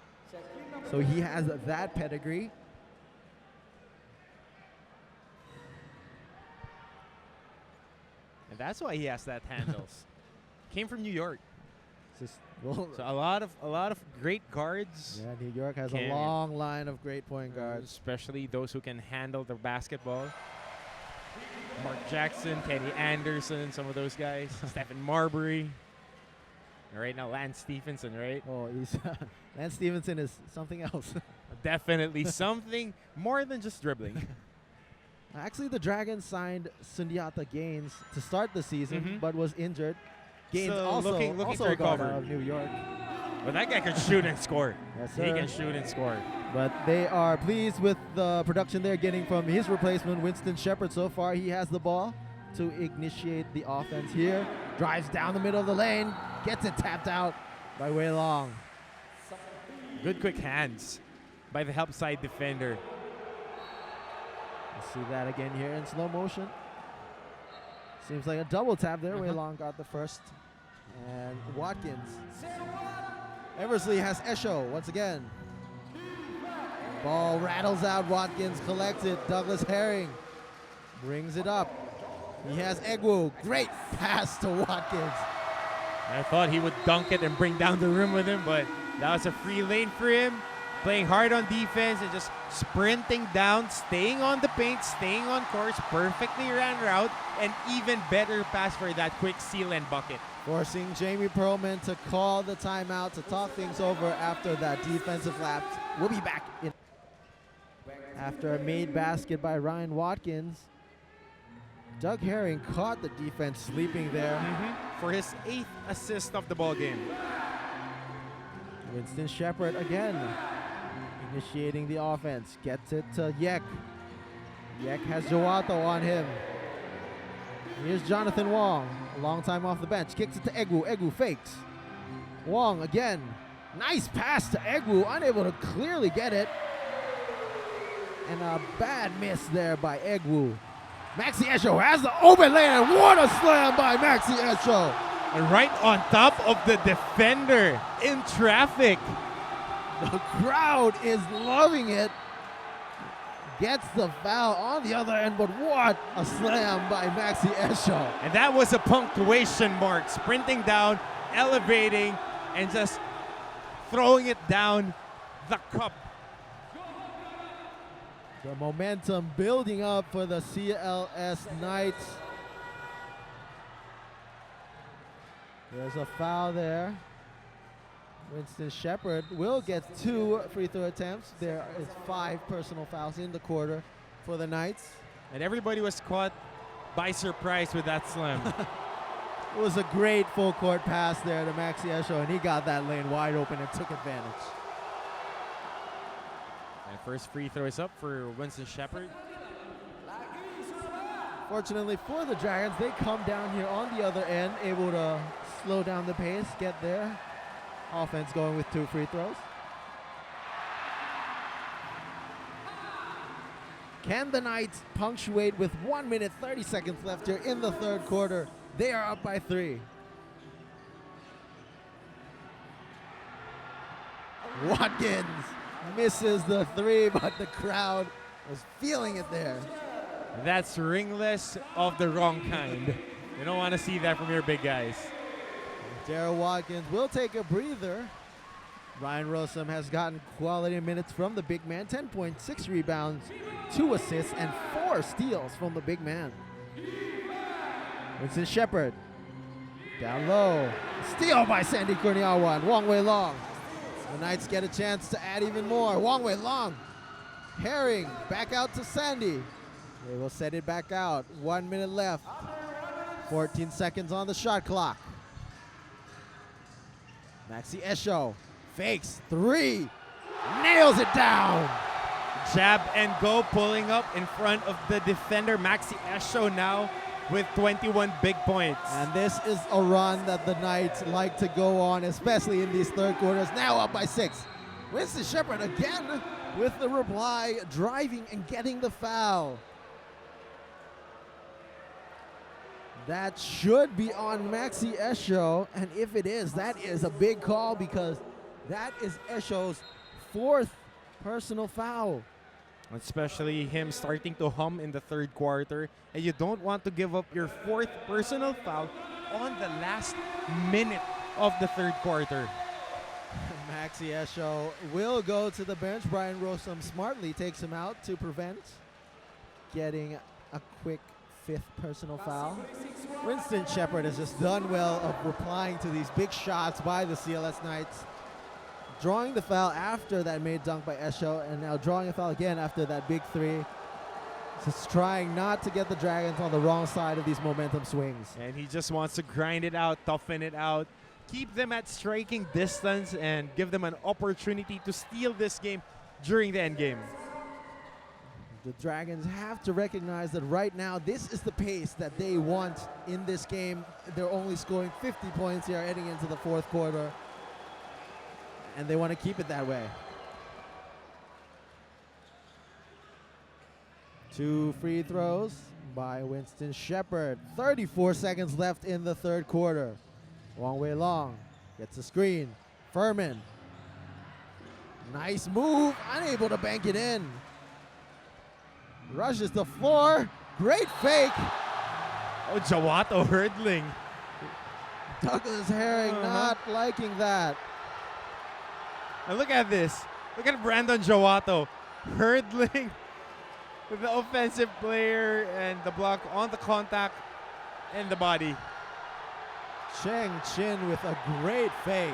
So he has that pedigree. And that's why he has that handles. Came from New York. Just, well, So a lot of great guards. yeah, New York has a Can- long line of great point guards. Especially those who can handle the basketball. Mark Jackson, Kenny Anderson, some of those guys. Stephen Marbury. And right now, Lance Stephenson, right? Oh, he's Lance Stevenson is something else. Definitely something more than just dribbling. Actually, the Dragons signed Sundiata Gaines to start the season, but was injured. Gaines So also, looking also to a guard recover. out of New York. But that guy can shoot and score. Yes, He sir. can shoot and score. But they are pleased with the production they're getting from his replacement, Winston Shepard. So far, he has the ball to initiate the offense here. Drives down the middle of the lane, gets it tapped out by Wei Long. Good quick hands by the help side defender. Let's see that again here in slow motion. Seems like a double tap there. Wei Long got the first. And Watkins. Eversley has Esho once again. Ball rattles out. Watkins collects it. Douglas Herring brings it up. He has Egwu. Great pass to Watkins. I thought he would dunk it and bring down the rim with him, but that was a free lane for him. Playing hard on defense and just sprinting down, staying on the paint, staying on course, perfectly ran route, and even better pass for that quick seal and bucket. Forcing Jamie Perlman to call the timeout to talk things over after that defensive lapse. We'll be back in after a made basket by Ryan Watkins. Doug Herring caught the defense sleeping there. For his 8th assist of the ball game. Winston Shepard again initiating the offense. Gets it to Yek. Yek has Jowato on him. Here's Jonathan Wong, a long time off the bench. Kicks it to Egwu. Egwu fakes. Wong again. Nice pass to Egwu, unable to clearly get it. And a bad miss there by Egwu. Maxi Esho has the open lane, and what a slam by Maxi Esho. And right on top of the defender in traffic. The crowd is loving it. Gets the foul on the other end, but what a slam by Maxi Esho. And that was a punctuation mark. Sprinting down, elevating, and just throwing it down the cup. The momentum building up for the CLS Knights. There's a foul there. Winston Shepard will get 2 free throw attempts. There is 5 personal fouls in the quarter for the Knights. And everybody was caught by surprise with that slam. It was a great full court pass there to Maxi Esho, and he got that lane wide open and took advantage. And first free throw is up for Winston Shepard. Fortunately for the Dragons, they come down here on the other end, able to slow down the pace, get their offense going with 2 free throws. Can the Knights punctuate with 1 minute 30 seconds left here in the third quarter? They are up by 3. Watkins misses the 3, but the crowd was feeling it there. That's ringless of the wrong kind. You don't want to see that from your big guys. Darryl Watkins will take a breather. Ryan Rosum has gotten quality minutes from the big man. 10.6 rebounds, 2 assists, and 4 steals from the big man. Winston Shepard down low. Steal by Sandy Kurniawan and Wong Wei Long. The Knights get a chance to add even more. Wong Wei Long. Herring back out to Sandy. They will set it back out. 1 minute left. 14 seconds on the shot clock. Maxi Esho fakes 3. Nails it down. Jab and go, pulling up in front of the defender. Maxi Esho now with 21 big points. And this is a run that the Knights like to go on, especially in these third quarters. Now up by 6. Winston Shepard again with the reply, driving and getting the foul. That should be on Maxi Esho, and if it is, that is a big call because that is Esho's 4th personal foul. Especially him starting to hum in the third quarter, and you don't want to give up your 4th personal foul on the last minute of the third quarter. Maxi Esho will go to the bench. Brian Rosum smartly takes him out to prevent getting a quick 5th personal foul. Winston Shepard has just done well of replying to these big shots by the CLS Knights. Drawing the foul after that made dunk by Esho, and now drawing a foul again after that big 3. Just trying not to get the Dragons on the wrong side of these momentum swings. And he just wants to grind it out, toughen it out, keep them at striking distance, and give them an opportunity to steal this game during the end game. The Dragons have to recognize that right now this is the pace that they want in this game. They're only scoring 50 points here heading into the 4th quarter, and they want to keep it that way. 2 free throws by Winston Shepard. 34 seconds left in the 3rd quarter. Wong Wei Long gets a screen. Furman. Nice move, unable to bank it in. Rushes the floor. Great fake. Oh, Jawato hurdling. Douglas Herring not liking that. And look at this. Look at Brandon Jawato hurdling with the offensive player and the block on the contact and the body. Cheng Chin with a great fake.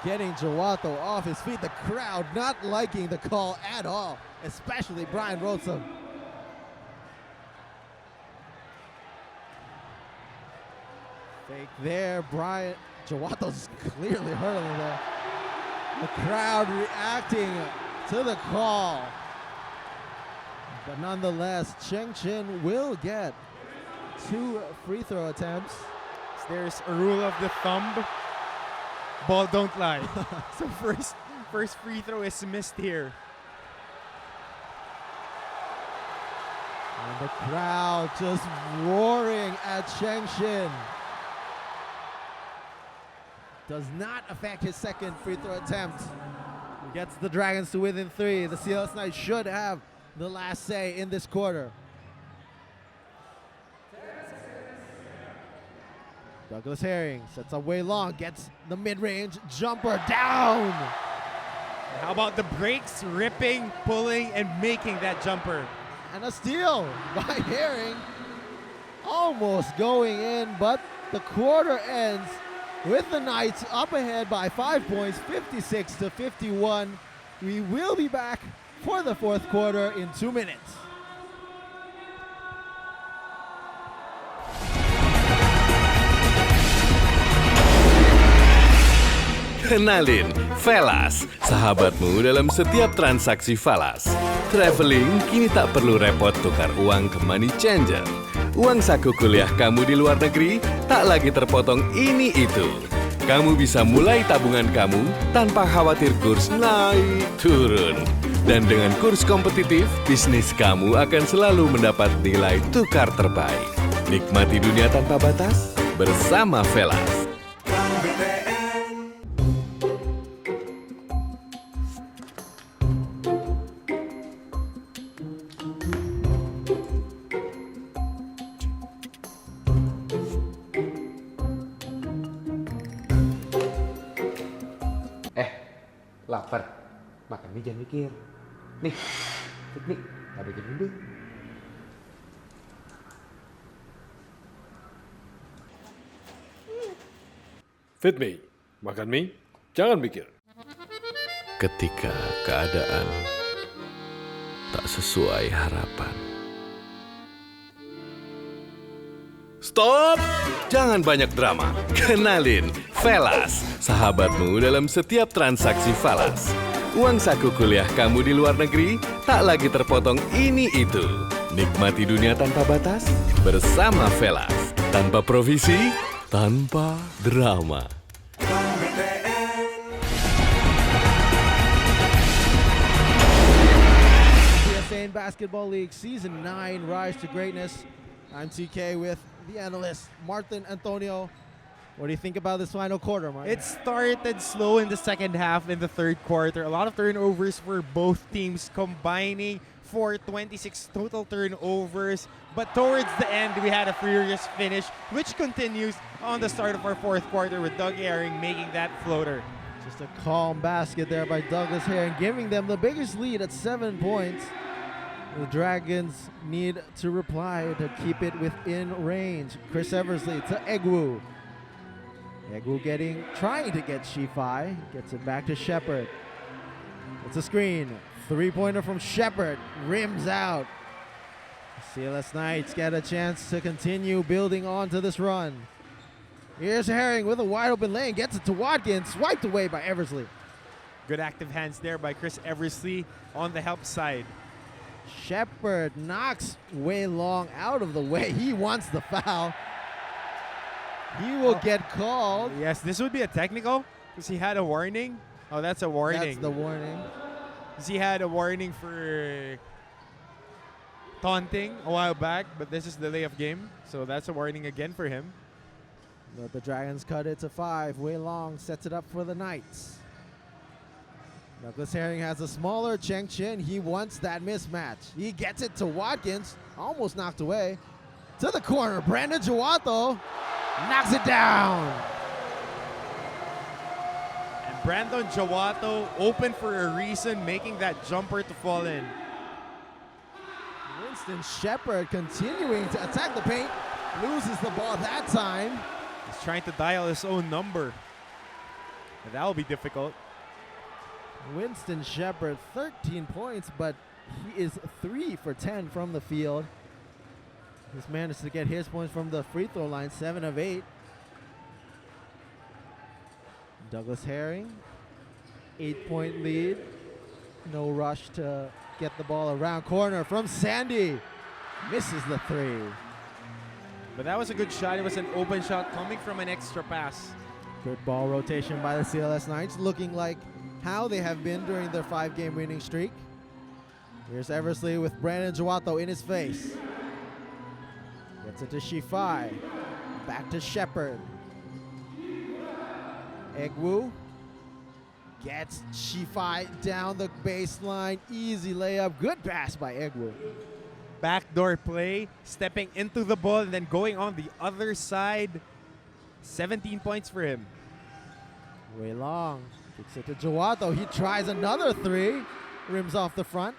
Getting Jawato off his feet. The crowd not liking the call at all, especially Brian Rosum. Fake there, Jawato's clearly hurdling there. The crowd reacting to the call. But nonetheless, Cheng Chin will get 2 free throw attempts. There's a rule of the thumb. Ball don't lie. So first free throw is missed here. And the crowd just roaring at Cheng Chin. Does not affect his 2nd free throw attempt. He gets the Dragons to within 3. The CLS Knights should have the last say in this quarter. Douglas Herring sets up Wei Long, gets the mid-range jumper down. How about the breaks, ripping, pulling, and making that jumper? And a steal by Herring. Almost going in, but the quarter ends with the Knights up ahead by 5 points, 56-51. We will be back for the 4th quarter in 2 minutes. Kenalin, Velas, sahabatmu dalam setiap transaksi falas. Traveling kini tak perlu repot tukar uang ke money changer. Uang saku kuliah kamu di luar negeri tak lagi terpotong ini itu. Kamu bisa mulai tabungan kamu tanpa khawatir kurs naik turun. Dan dengan kurs kompetitif, bisnis kamu akan selalu mendapat nilai tukar terbaik. Nikmati dunia tanpa batas bersama Velas. Lapar. Makan nih jangan mikir. Nih, nih, tak bikin dulu. Fit me, makan mie, jangan mikir. Ketika keadaan tak sesuai harapan. Stop! Jangan banyak drama. Kenalin, Velas, sahabatmu dalam setiap transaksi falas. Uang saku kuliah kamu di luar negeri tak lagi terpotong ini itu. Nikmati dunia tanpa batas bersama Velas. Tanpa provisi, tanpa drama. BTN Basketball League Season 9 Rise to Greatness. I'm TK with the analyst, Martin Antonio. What do you think about this final quarter, Martin? It started slow in the second half in the third quarter. A lot of turnovers for both teams, combining for 26 total turnovers. But towards the end, we had a furious finish, which continues on the start of our fourth quarter with Doug Herring making that floater. Just a calm basket there by Douglas Herring, giving them the biggest lead at 7 points. The Dragons need to reply to keep it within range. Chris Eversley to Egwu. Egwu trying to get Shifai. Gets it back to Shepard. It's a screen. 3-pointer from Shepard. Rims out. CLS Knights get a chance to continue building on to this run. Here's Herring with a wide open lane. Gets it to Watkins. Swiped away by Eversley. Good active hands there by Chris Eversley on the help side. Shepard knocks Wei Long out of the way. He wants the foul. He will get called. Yes, this would be a technical because he had a warning. Oh, that's a warning. That's the warning. 'Cause he had a warning for taunting a while back, but this is delay of game, so that's a warning again for him. But the Dragons cut it to 5. Wei Long sets it up for the Knights. Douglas Herring has a smaller Cheng Chin. He wants that mismatch. He gets it to Watkins. Almost knocked away. To the corner. Brandon Jawato knocks it down. And Brandon Jawato open for a reason, making that jumper to fall in. Winston Shepard continuing to attack the paint. Loses the ball that time. He's trying to dial his own number. And that will be difficult. Winston Shepard, 13 points, but he is 3 for 10 from the field. He's managed to get his points from the free throw line, 7 of 8. Douglas Herring, 8-point lead. No rush to get the ball around corner from Sandy. Misses the 3. But that was a good shot. It was an open shot coming from an extra pass. Good ball rotation by the CLS Knights, looking like how they have been during their 5-game winning streak. Here's Eversley with Brandon Jawato in his face. Gets it to Shifai. Back to Shepard. Egwu gets Shifai down the baseline. Easy layup. Good pass by Egwu. Backdoor play, stepping into the ball and then going on the other side. 17 points for him. Wei Long kicks it to Jawato. He tries another 3. Rims off the front.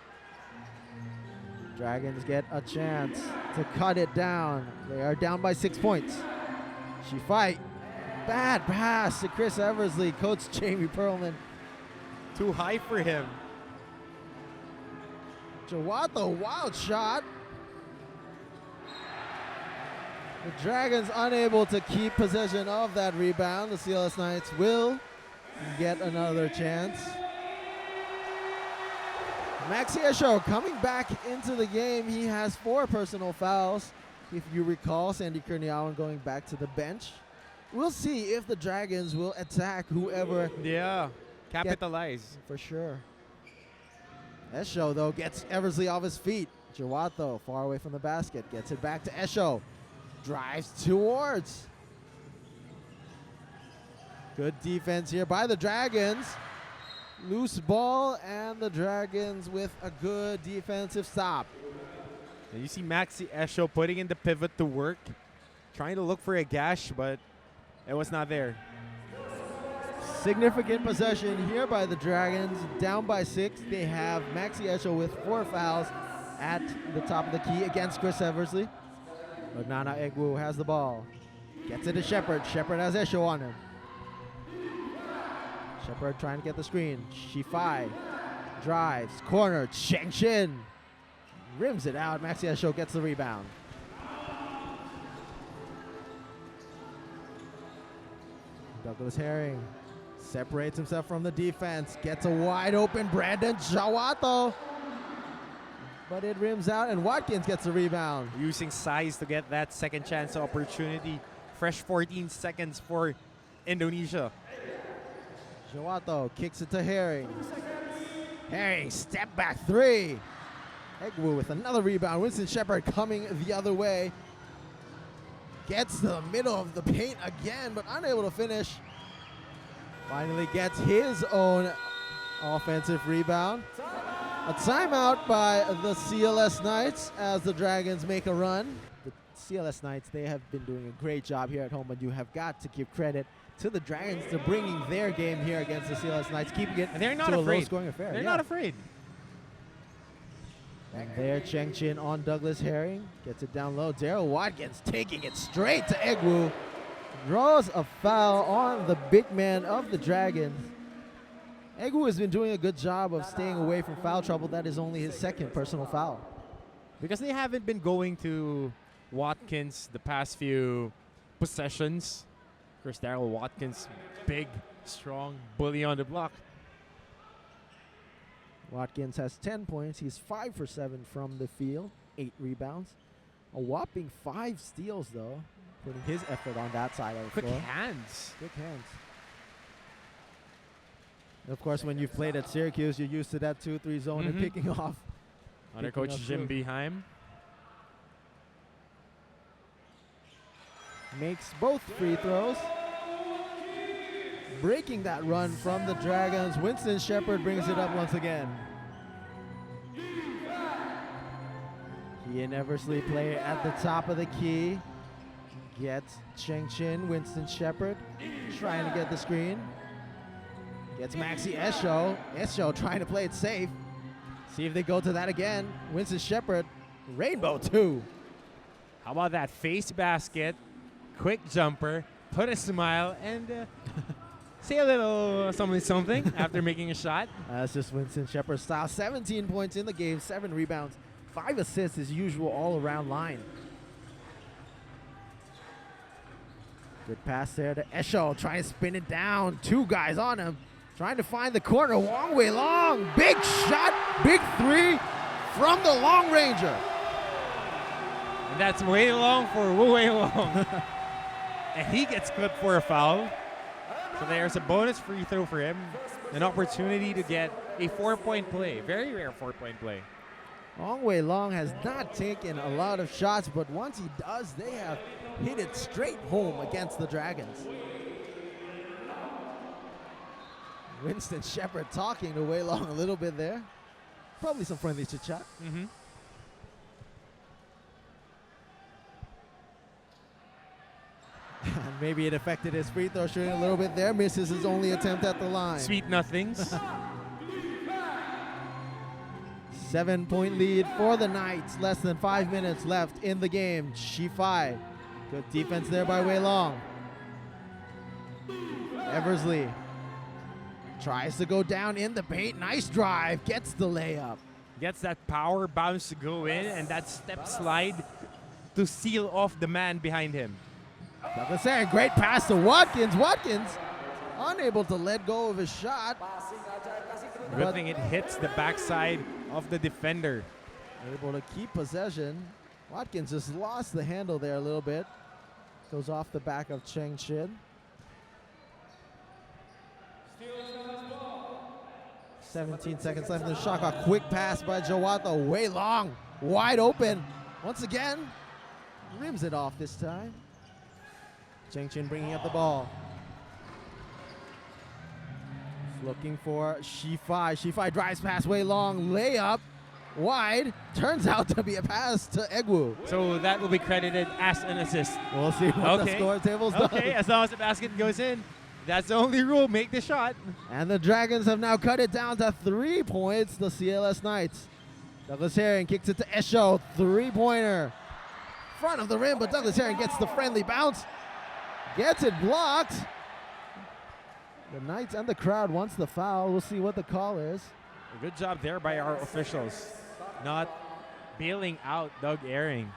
Dragons get a chance to cut it down. They are down by 6 points. Shifai. Bad pass to Chris Eversley. Coach Jamie Perlman. Too high for him. Jawato, wild shot. The Dragons unable to keep possession of that rebound. The CLS Knights will get another chance. Maxi Esho coming back into the game. He has 4 personal fouls. If you recall, Sandy Kurniawan going back to the bench. We'll see if the Dragons will attack whoever. Yeah, capitalize. For sure. Esho, though, gets Eversley off his feet. Jawato, far away from the basket, gets it back to Esho. Drives towards. Good defense here by the Dragons. Loose ball, and the Dragons with a good defensive stop. And you see Maxi Esho putting in the pivot to work, trying to look for a gash, but it was not there. Significant possession here by the Dragons. Down by 6. They have Maxi Esho with 4 fouls at the top of the key against Chris Eversley. But Nana Egwu has the ball. Gets it to Shepard. Shepard has Esho on him. Shepard trying to get the screen. Shifai drives. Corner. Cheng Chin rims it out. Maxi Esho gets the rebound. Douglas Herring separates himself from the defense. Gets a wide open Brandon Jawato. But it rims out, and Watkins gets the rebound. Using size to get that second chance opportunity. Fresh 14 seconds for Indonesia. Jawato kicks it to Herring. Herring, step back 3. Egwu with another rebound. Winston Shepard coming the other way. Gets the middle of the paint again, but unable to finish. Finally gets his own offensive rebound. A timeout by the CLS Knights as the Dragons make a run. The CLS Knights, they have been doing a great job here at home, but you have got to give credit to the Dragons to bringing their game here against the CLS Knights, keeping it And they're not to afraid. a low-scoring affair. They're not afraid. And there, Cheng Chin on Douglas Herring. Gets it down low. Daryl Watkins taking it straight to Egwu. Draws a foul on the big man of the Dragons. Egwu has been doing a good job of staying away from foul trouble. That is only his second personal foul. Because they haven't been going to Watkins the past few possessions. Of course, Daryl Watkins, big, strong, bully on the block. Watkins has 10 points. He's 5 for 7 from the field, 8 rebounds. A whopping 5 steals, though, putting his effort on that side of the Quick floor. hands. Quick hands. And of course, when you've played at Syracuse, you're used to that 2-3 zone and picking off. Under Picking Coach up Jim through. Beheim. Makes both free throws. Breaking that run from the Dragons. Winston Shepard brings it up once again. He and Eversley play at the top of the key. Gets Cheng Chin, Winston Shepard trying to get the screen. Gets Maxi Esho. Esho trying to play it safe. See if they go to that again. Winston Shepard, rainbow 2. How about that face basket, quick jumper, put a smile, and say a little something after making a shot. That's just Winston Shepard's style. 17 points in the game, 7 rebounds, 5 assists, his usual all-around line. Good pass there to Esho, trying to spin it down. 2 guys on him, trying to find the corner. Wong Wei Long, big shot, big 3 from the long ranger. And that's way long for Wu Wei Long. And he gets clipped for a foul. So there's a bonus free throw for him. An opportunity to get a 4-point play. Very rare 4-point play. Wong Wei Long has not taken a lot of shots, but once he does, they have hit it straight home against the Dragons. Winston Shepard talking to Wei Long a little bit there. Probably some friendly chit-chat. And maybe it affected his free throw shooting a little bit there. Misses his only attempt at the line. Sweet nothings. 7-point lead for the Knights. Less than 5 minutes left in the game. Shifai. Good defense there by Wei Long. Eversley tries to go down in the paint. Nice drive. Gets the layup. Gets that power bounce to go in and that step slide to seal off the man behind him. Douglas Herring, great pass to Watkins. Watkins unable to let go of his shot. Good thing it hits the backside of the defender. Able to keep possession. Watkins just lost the handle there a little bit. Goes off the back of Cheng Chin. 17 seconds left in the shot clock. Quick pass by Jawata. Way long. Wide open. Once again, rims it off this time. Cheng Chin bringing up the ball. Looking for Shifai. Shifai drives past Wei Long. Layup. Wide. Turns out to be a pass to Egwu. So that will be credited as an assist. We'll see what the score tables does. Okay, as long as the basket goes in. That's the only rule. Make the shot. And the Dragons have now cut it down to 3 points. The CLS Knights. Douglas Herring kicks it to Esho. 3-pointer. Front of the rim, but Douglas Herring gets the friendly bounce. Gets it blocked. The Knights and the crowd wants the foul. We'll see what the call is. A good job there by our officials. Not bailing out Doug Herring.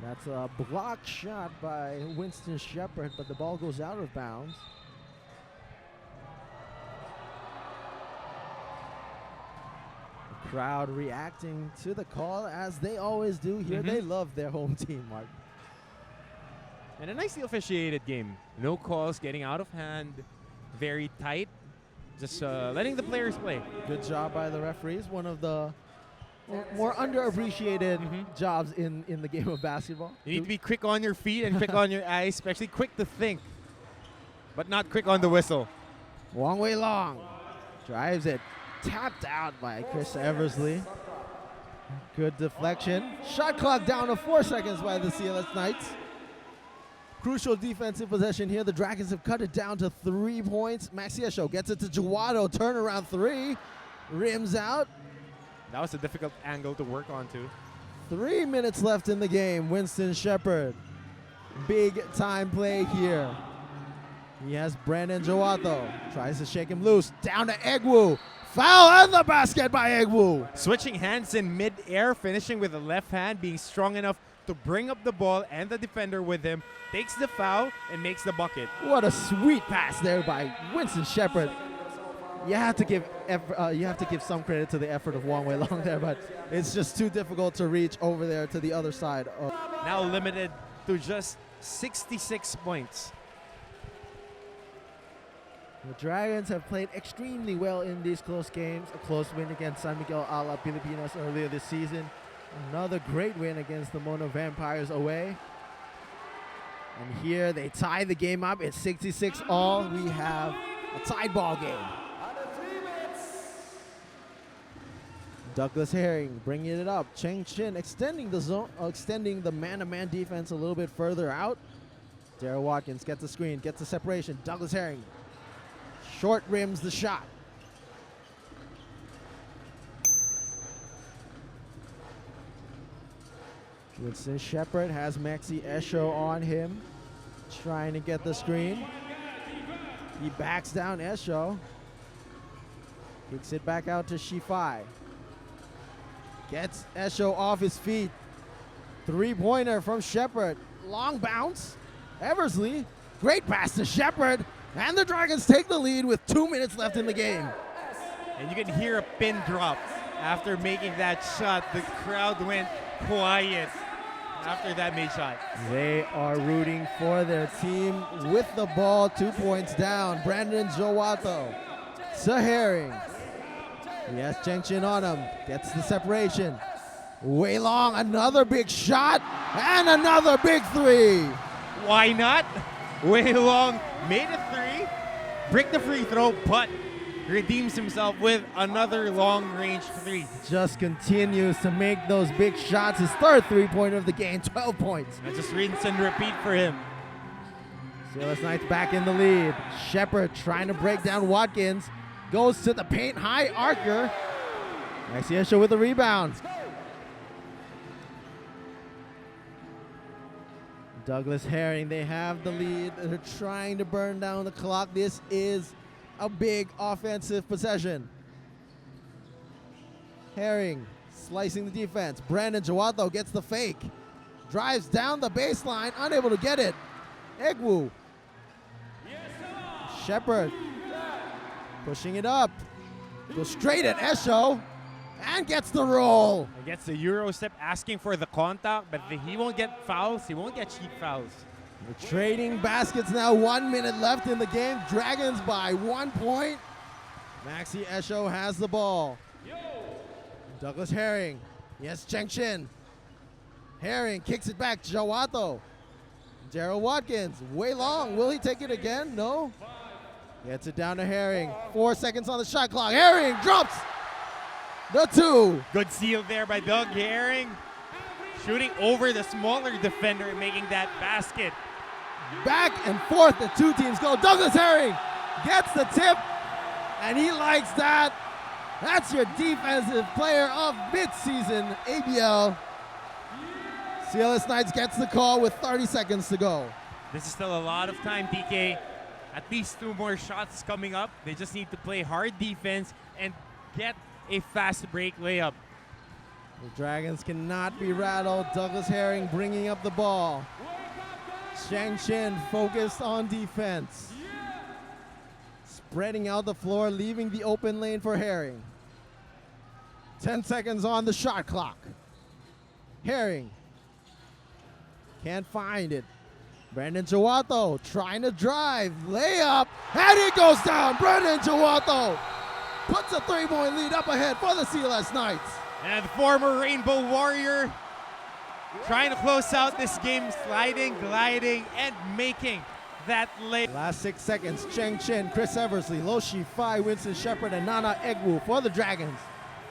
That's a blocked shot by Winston Shepard, but the ball goes out of bounds. The crowd reacting to the call as they always do here. They love their home team, Mark. And a nicely officiated game. No calls getting out of hand. Very tight. Just letting the players play. Good job by the referees. One of the more underappreciated jobs in the game of basketball. You need to be quick on your feet and quick on your eyes, especially quick to think, but not quick on the whistle. Wang Wei Long drives it. Tapped out by Chris Eversley. Good deflection. Shot clock down to 4 seconds by the CLS Knights. Crucial defensive possession here. The Dragons have cut it down to 3 points. Maxiesho gets it to Jawado. Turnaround 3. Rims out. That was a difficult angle to work on too. 3 minutes left in the game. Winston Shepard. Big time play here. He has Brandon Jawato. Tries to shake him loose. Down to Egwu. Foul and the basket by Egwu. Switching hands in mid-air, finishing with the left hand, being strong enough to bring up the ball and the defender with him. Takes the foul and makes the bucket. What a sweet pass there by Winston Shepard. You have to give some credit to the effort of Wang Wei Long there, but it's just too difficult to reach over there to the other side. Now limited to just 66 points. The Dragons have played extremely well in these close games. A close win against San Miguel a la Pilipinas earlier this season. Another great win against the Mono Vampires away. And here they tie the game up. It's 66 all. We have a tied ball game. Douglas Herring bringing it up. Cheng Chin extending the zone, extending the man-to-man defense a little bit further out. Darryl Watkins gets the screen, gets the separation. Douglas Herring short rims the shot. Winston Shepard has Maxi Esho on him, trying to get the screen. He backs down Esho. Kicks it back out to Shifai. Gets Esho off his feet. Three-pointer from Shepard. Long bounce. Eversley. Great pass to Shepard. And the Dragons take the lead with 2 minutes left in the game. And you can hear a pin drop after making that shot. The crowd went quiet after that made shot. They are rooting for their team with the ball, 2 points down. Brandon Jowato to Herring. He has Cheng Chin on him. Gets the separation. Wei Long, another big shot and another big three. Why not? Wei Long made a three, break the free throw, but redeems himself with another long-range three. Just continues to make those big shots. His third three-pointer of the game, 12 points. And just rinse and repeat for him. CLS Knights back in the lead. Shepard trying to break down Watkins. Goes to the paint, high archer. Maxiesho with the rebound. Douglas Herring, they have the lead. They're trying to burn down the clock. This is a big offensive possession. Herring slicing the defense. Brandon Jawato gets the fake. Drives down the baseline, unable to get it. Egwu. Shepard pushing it up. Goes straight at Esho and gets the roll. He gets the Euro step, asking for the contact, but he won't get fouls. He won't get cheap fouls. We're trading baskets now. 1 minute left in the game. Dragons by 1 point. Maxi Esho has the ball. Douglas Herring. Yes, Cheng Chin. Herring kicks it back. Jawato. Darryl Watkins. Wei Long. Will he take it again? No. Gets it down to Herring. 4 seconds on the shot clock. Herring drops the two. Good seal there by Doug Herring. Shooting over the smaller defender and making that basket. Back and forth the two teams go. Douglas Herring gets the tip, and he likes that. That's your defensive player of mid-season ABL. CLS Knights gets the call with 30 seconds to go. This is still a lot of time, DK. At least 2 more shots coming up. They just need to play hard defense and get a fast break layup. The Dragons cannot be rattled. Douglas Herring bringing up the ball. Cheng Chin focused on defense. Spreading out the floor, leaving the open lane for Herring. 10 seconds on the shot clock. Herring can't find it. Brandon Jawato trying to drive, layup, and it goes down. Brandon Jawato puts a 3-point lead up ahead for the CLS Knights. And the former Rainbow Warrior trying to close out this game, sliding, gliding, and making that late. Last 6 seconds, Cheng Chin, Chris Eversley, Lo Shi Fai, Winston Shepard, and Nana Egwu for the Dragons.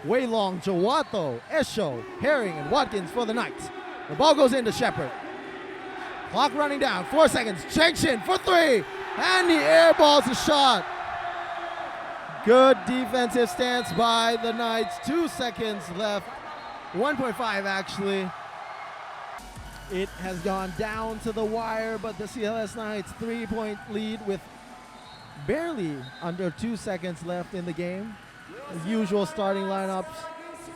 Wei Long, Jawato, Esho, Herring, and Watkins for the Knights. The ball goes into Shepard. Clock running down, 4 seconds, Cheng Chin for 3, and he airballs a shot. Good defensive stance by the Knights, 2 seconds left, 1.5 actually. It has gone down to the wire, but the CLS Knights 3-point lead with barely under 2 seconds left in the game. The usual starting lineups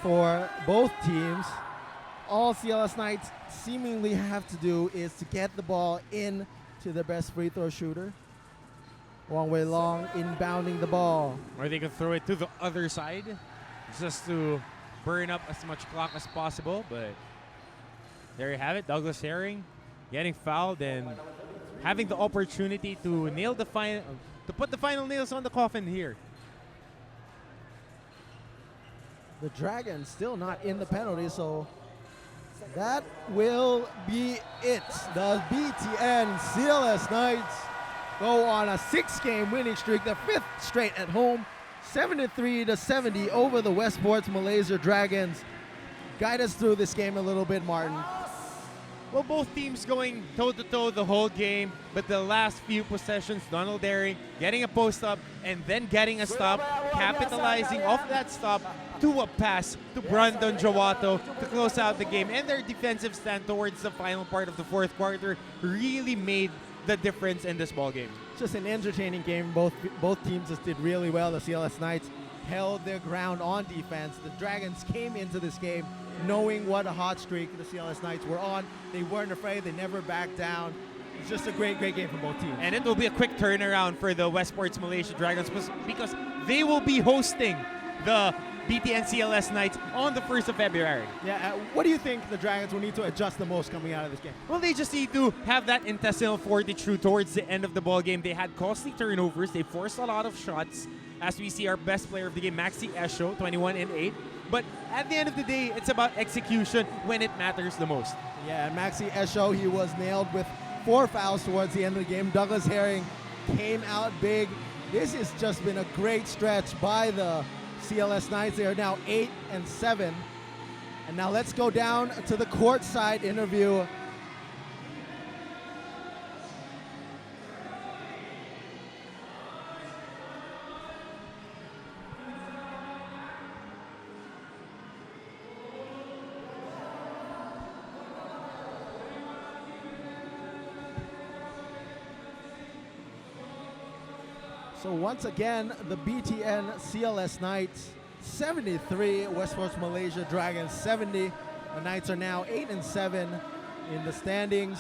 for both teams. All CLS Knights seemingly have to do is to get the ball in to the best free throw shooter. Wang Wei Long inbounding the ball. Or they can throw it to the other side just to burn up as much clock as possible, but there you have it. Douglas Herring getting fouled and having the opportunity to nail the final, to put the final nails on the coffin here. The Dragons still not in the penalty, so that will be it. The BTN CLS Knights go on a 6-game winning streak, their 5th straight at home, 73-70 over the Westports Malaysia Dragons. Guide us through this game a little bit, Martin. Well, both teams going toe-to-toe the whole game, but the last few possessions, Donald Daring getting a post-up and then getting a stop, capitalizing off that stop to a pass to Brandon Jawato to close out the game. And their defensive stand towards the final part of the 4th quarter really made the difference in this ball game. Just an entertaining game. Both teams just did really well. The CLS Knights held their ground on defense. The Dragons came into this game knowing what a hot streak the CLS Knights were on. They weren't afraid. They never backed down. It's just a great game for both teams. And it will be a quick turnaround for the Westports Malaysia Dragons because they will be hosting the BTN CLS Knights on the 1st of February. Yeah, what do you think the Dragons will need to adjust the most coming out of this game? Well, they just need to have that intestinal fortitude towards the end of the ball game. They had costly turnovers. They forced a lot of shots. As we see our best player of the game, Maxi Esho, 21 and 8. But at the end of the day, it's about execution when it matters the most. Yeah, and Maxi Esho, he was nailed with 4 fouls towards the end of the game. Douglas Herring came out big. This has just been a great stretch by the CLS Knights. They are now 8-7. And now let's go down to the courtside interview. So once again, the BTN CLS Knights 73, Westports Malaysia Dragons 70. The Knights are now 8-7 in the standings.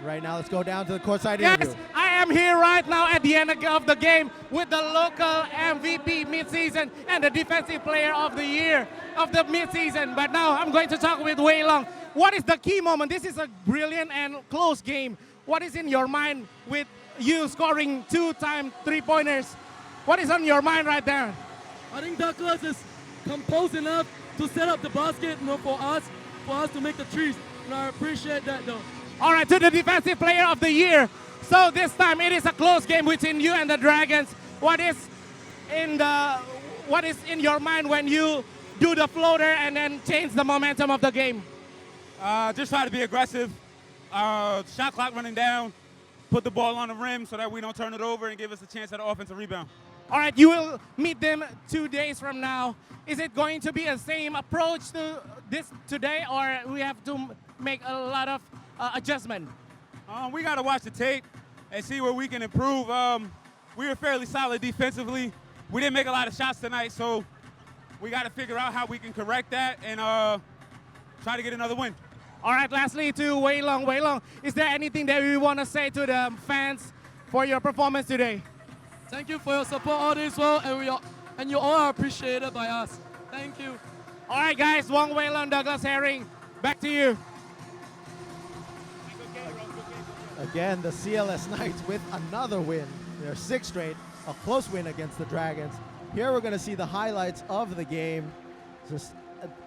Right now, let's go down to the courtside interview. Yes, I am here right now at the end of the game with the local MVP midseason and the defensive player of the year of the midseason. But now I'm going to talk with Wei Long. What is the key moment? This is a brilliant and close game. What is in your mind with you scoring 2-time 3-pointers? What is on your mind right there? I think Douglas is composed enough to set up the basket, for us to make the threes. And I appreciate that though. All right, to the defensive player of the year. So this time it is a close game between you and the Dragons. What is in your mind when you do the floater and then change the momentum of the game? Just try to be aggressive. Shot clock running down. Put the ball on the rim so that we don't turn it over and give us a chance at an offensive rebound. All right, you will meet them 2 days from now. Is it going to be the same approach to this today, or we have to make a lot of adjustment? We got to watch the tape and see where we can improve. We were fairly solid defensively. We didn't make a lot of shots tonight, so we got to figure out how we can correct that and try to get another win. All right, lastly to Wei Long. Wei Long, is there anything that you want to say to the fans for your performance today? Thank you for your support all this while, and you all are appreciated by us. Thank you. All right, guys, Wang Wei Long, Douglas Herring, back to you. Again, the CLS Knights with another win. Their 6th straight, a close win against the Dragons. Here we're going to see the highlights of the game. Just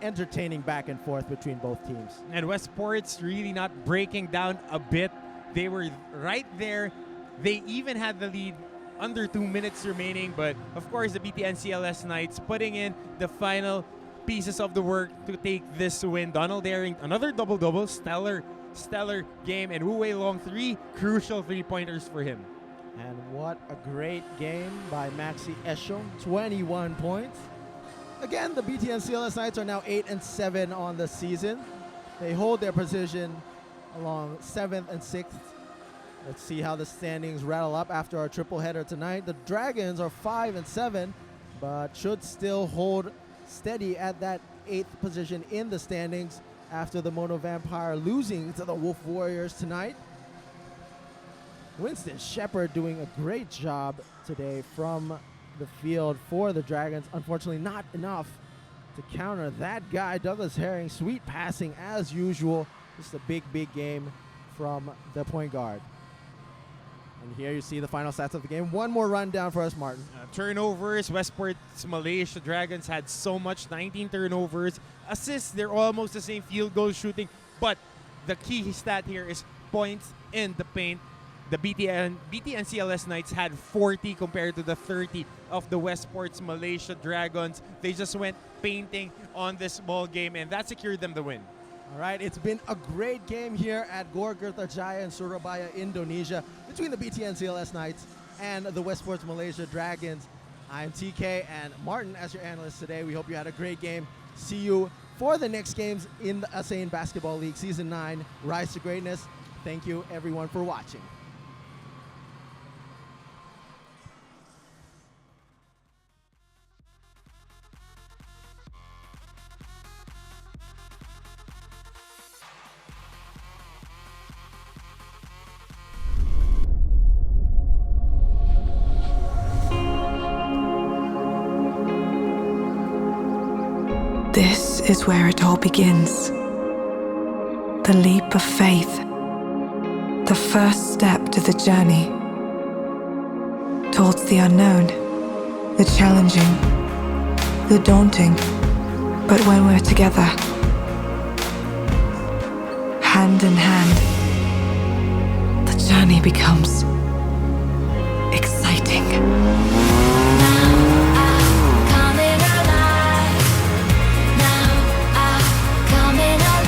entertaining back and forth between both teams. And Westports really not breaking down a bit. They were right there. They even had the lead under 2 minutes remaining, but of course the BTN CLS Knights putting in the final pieces of the work to take this win. Donald Daring, another double-double, stellar game, and Wu Wei Long, 3 crucial 3-pointers for him. And what a great game by Maxi Esho, 21 points. Again, the BTN CLS Knights are now 8-7 on the season. They hold their position along 7th and 6th. Let's see how the standings rattle up after our triple header tonight. The Dragons are 5-7, but should still hold steady at that 8th position in the standings after the Mono Vampire losing to the Wolf Warriors tonight. Winston Shepard doing a great job today from the field for the Dragons. Unfortunately, not enough to counter that guy. Douglas Herring, sweet passing as usual. Just a big game from the point guard. And here you see the final stats of the game. One more rundown for us, Martin. Turnovers, Westports Malaysia Dragons had so much, 19 turnovers. Assists, they're almost the same, field goal shooting. But the key stat here is points in the paint. The BTN CLS Knights had 40 compared to the 30 of the Westports Malaysia Dragons. They just went painting on this ball game, and that secured them the win. All right, it's been a great game here at Gor Kertajaya in Surabaya, Indonesia, between the BTN CLS Knights and the Westports Malaysia Dragons. I'm TK and Martin as your analyst today. We hope you had a great game. See you for the next games in the ASEAN Basketball League Season 9, Rise to Greatness. Thank you, everyone, for watching. This is where it all begins. The leap of faith. The first step to the journey. Towards the unknown. The challenging. The daunting. But when we're together, hand in hand, the journey becomes exciting.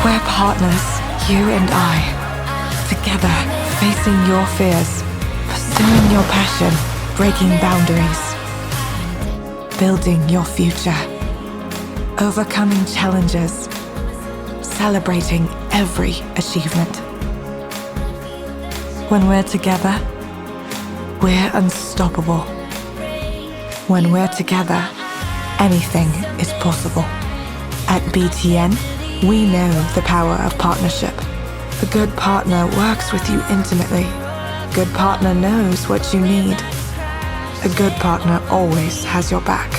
We're partners, you and I, together, facing your fears, pursuing your passion, breaking boundaries, building your future, overcoming challenges, celebrating every achievement. When we're together, we're unstoppable. When we're together, anything is possible. At BTN, we know the power of partnership. A good partner works with you intimately. A good partner knows what you need. A good partner always has your back.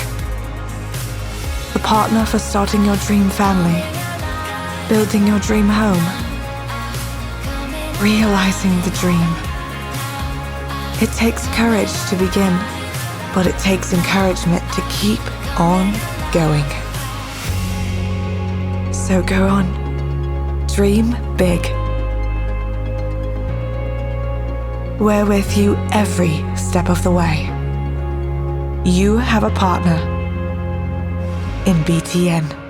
The partner for starting your dream family, building your dream home, realizing the dream. It takes courage to begin, but it takes encouragement to keep on going. So go on, dream big. We're with you every step of the way. You have a partner in BTN.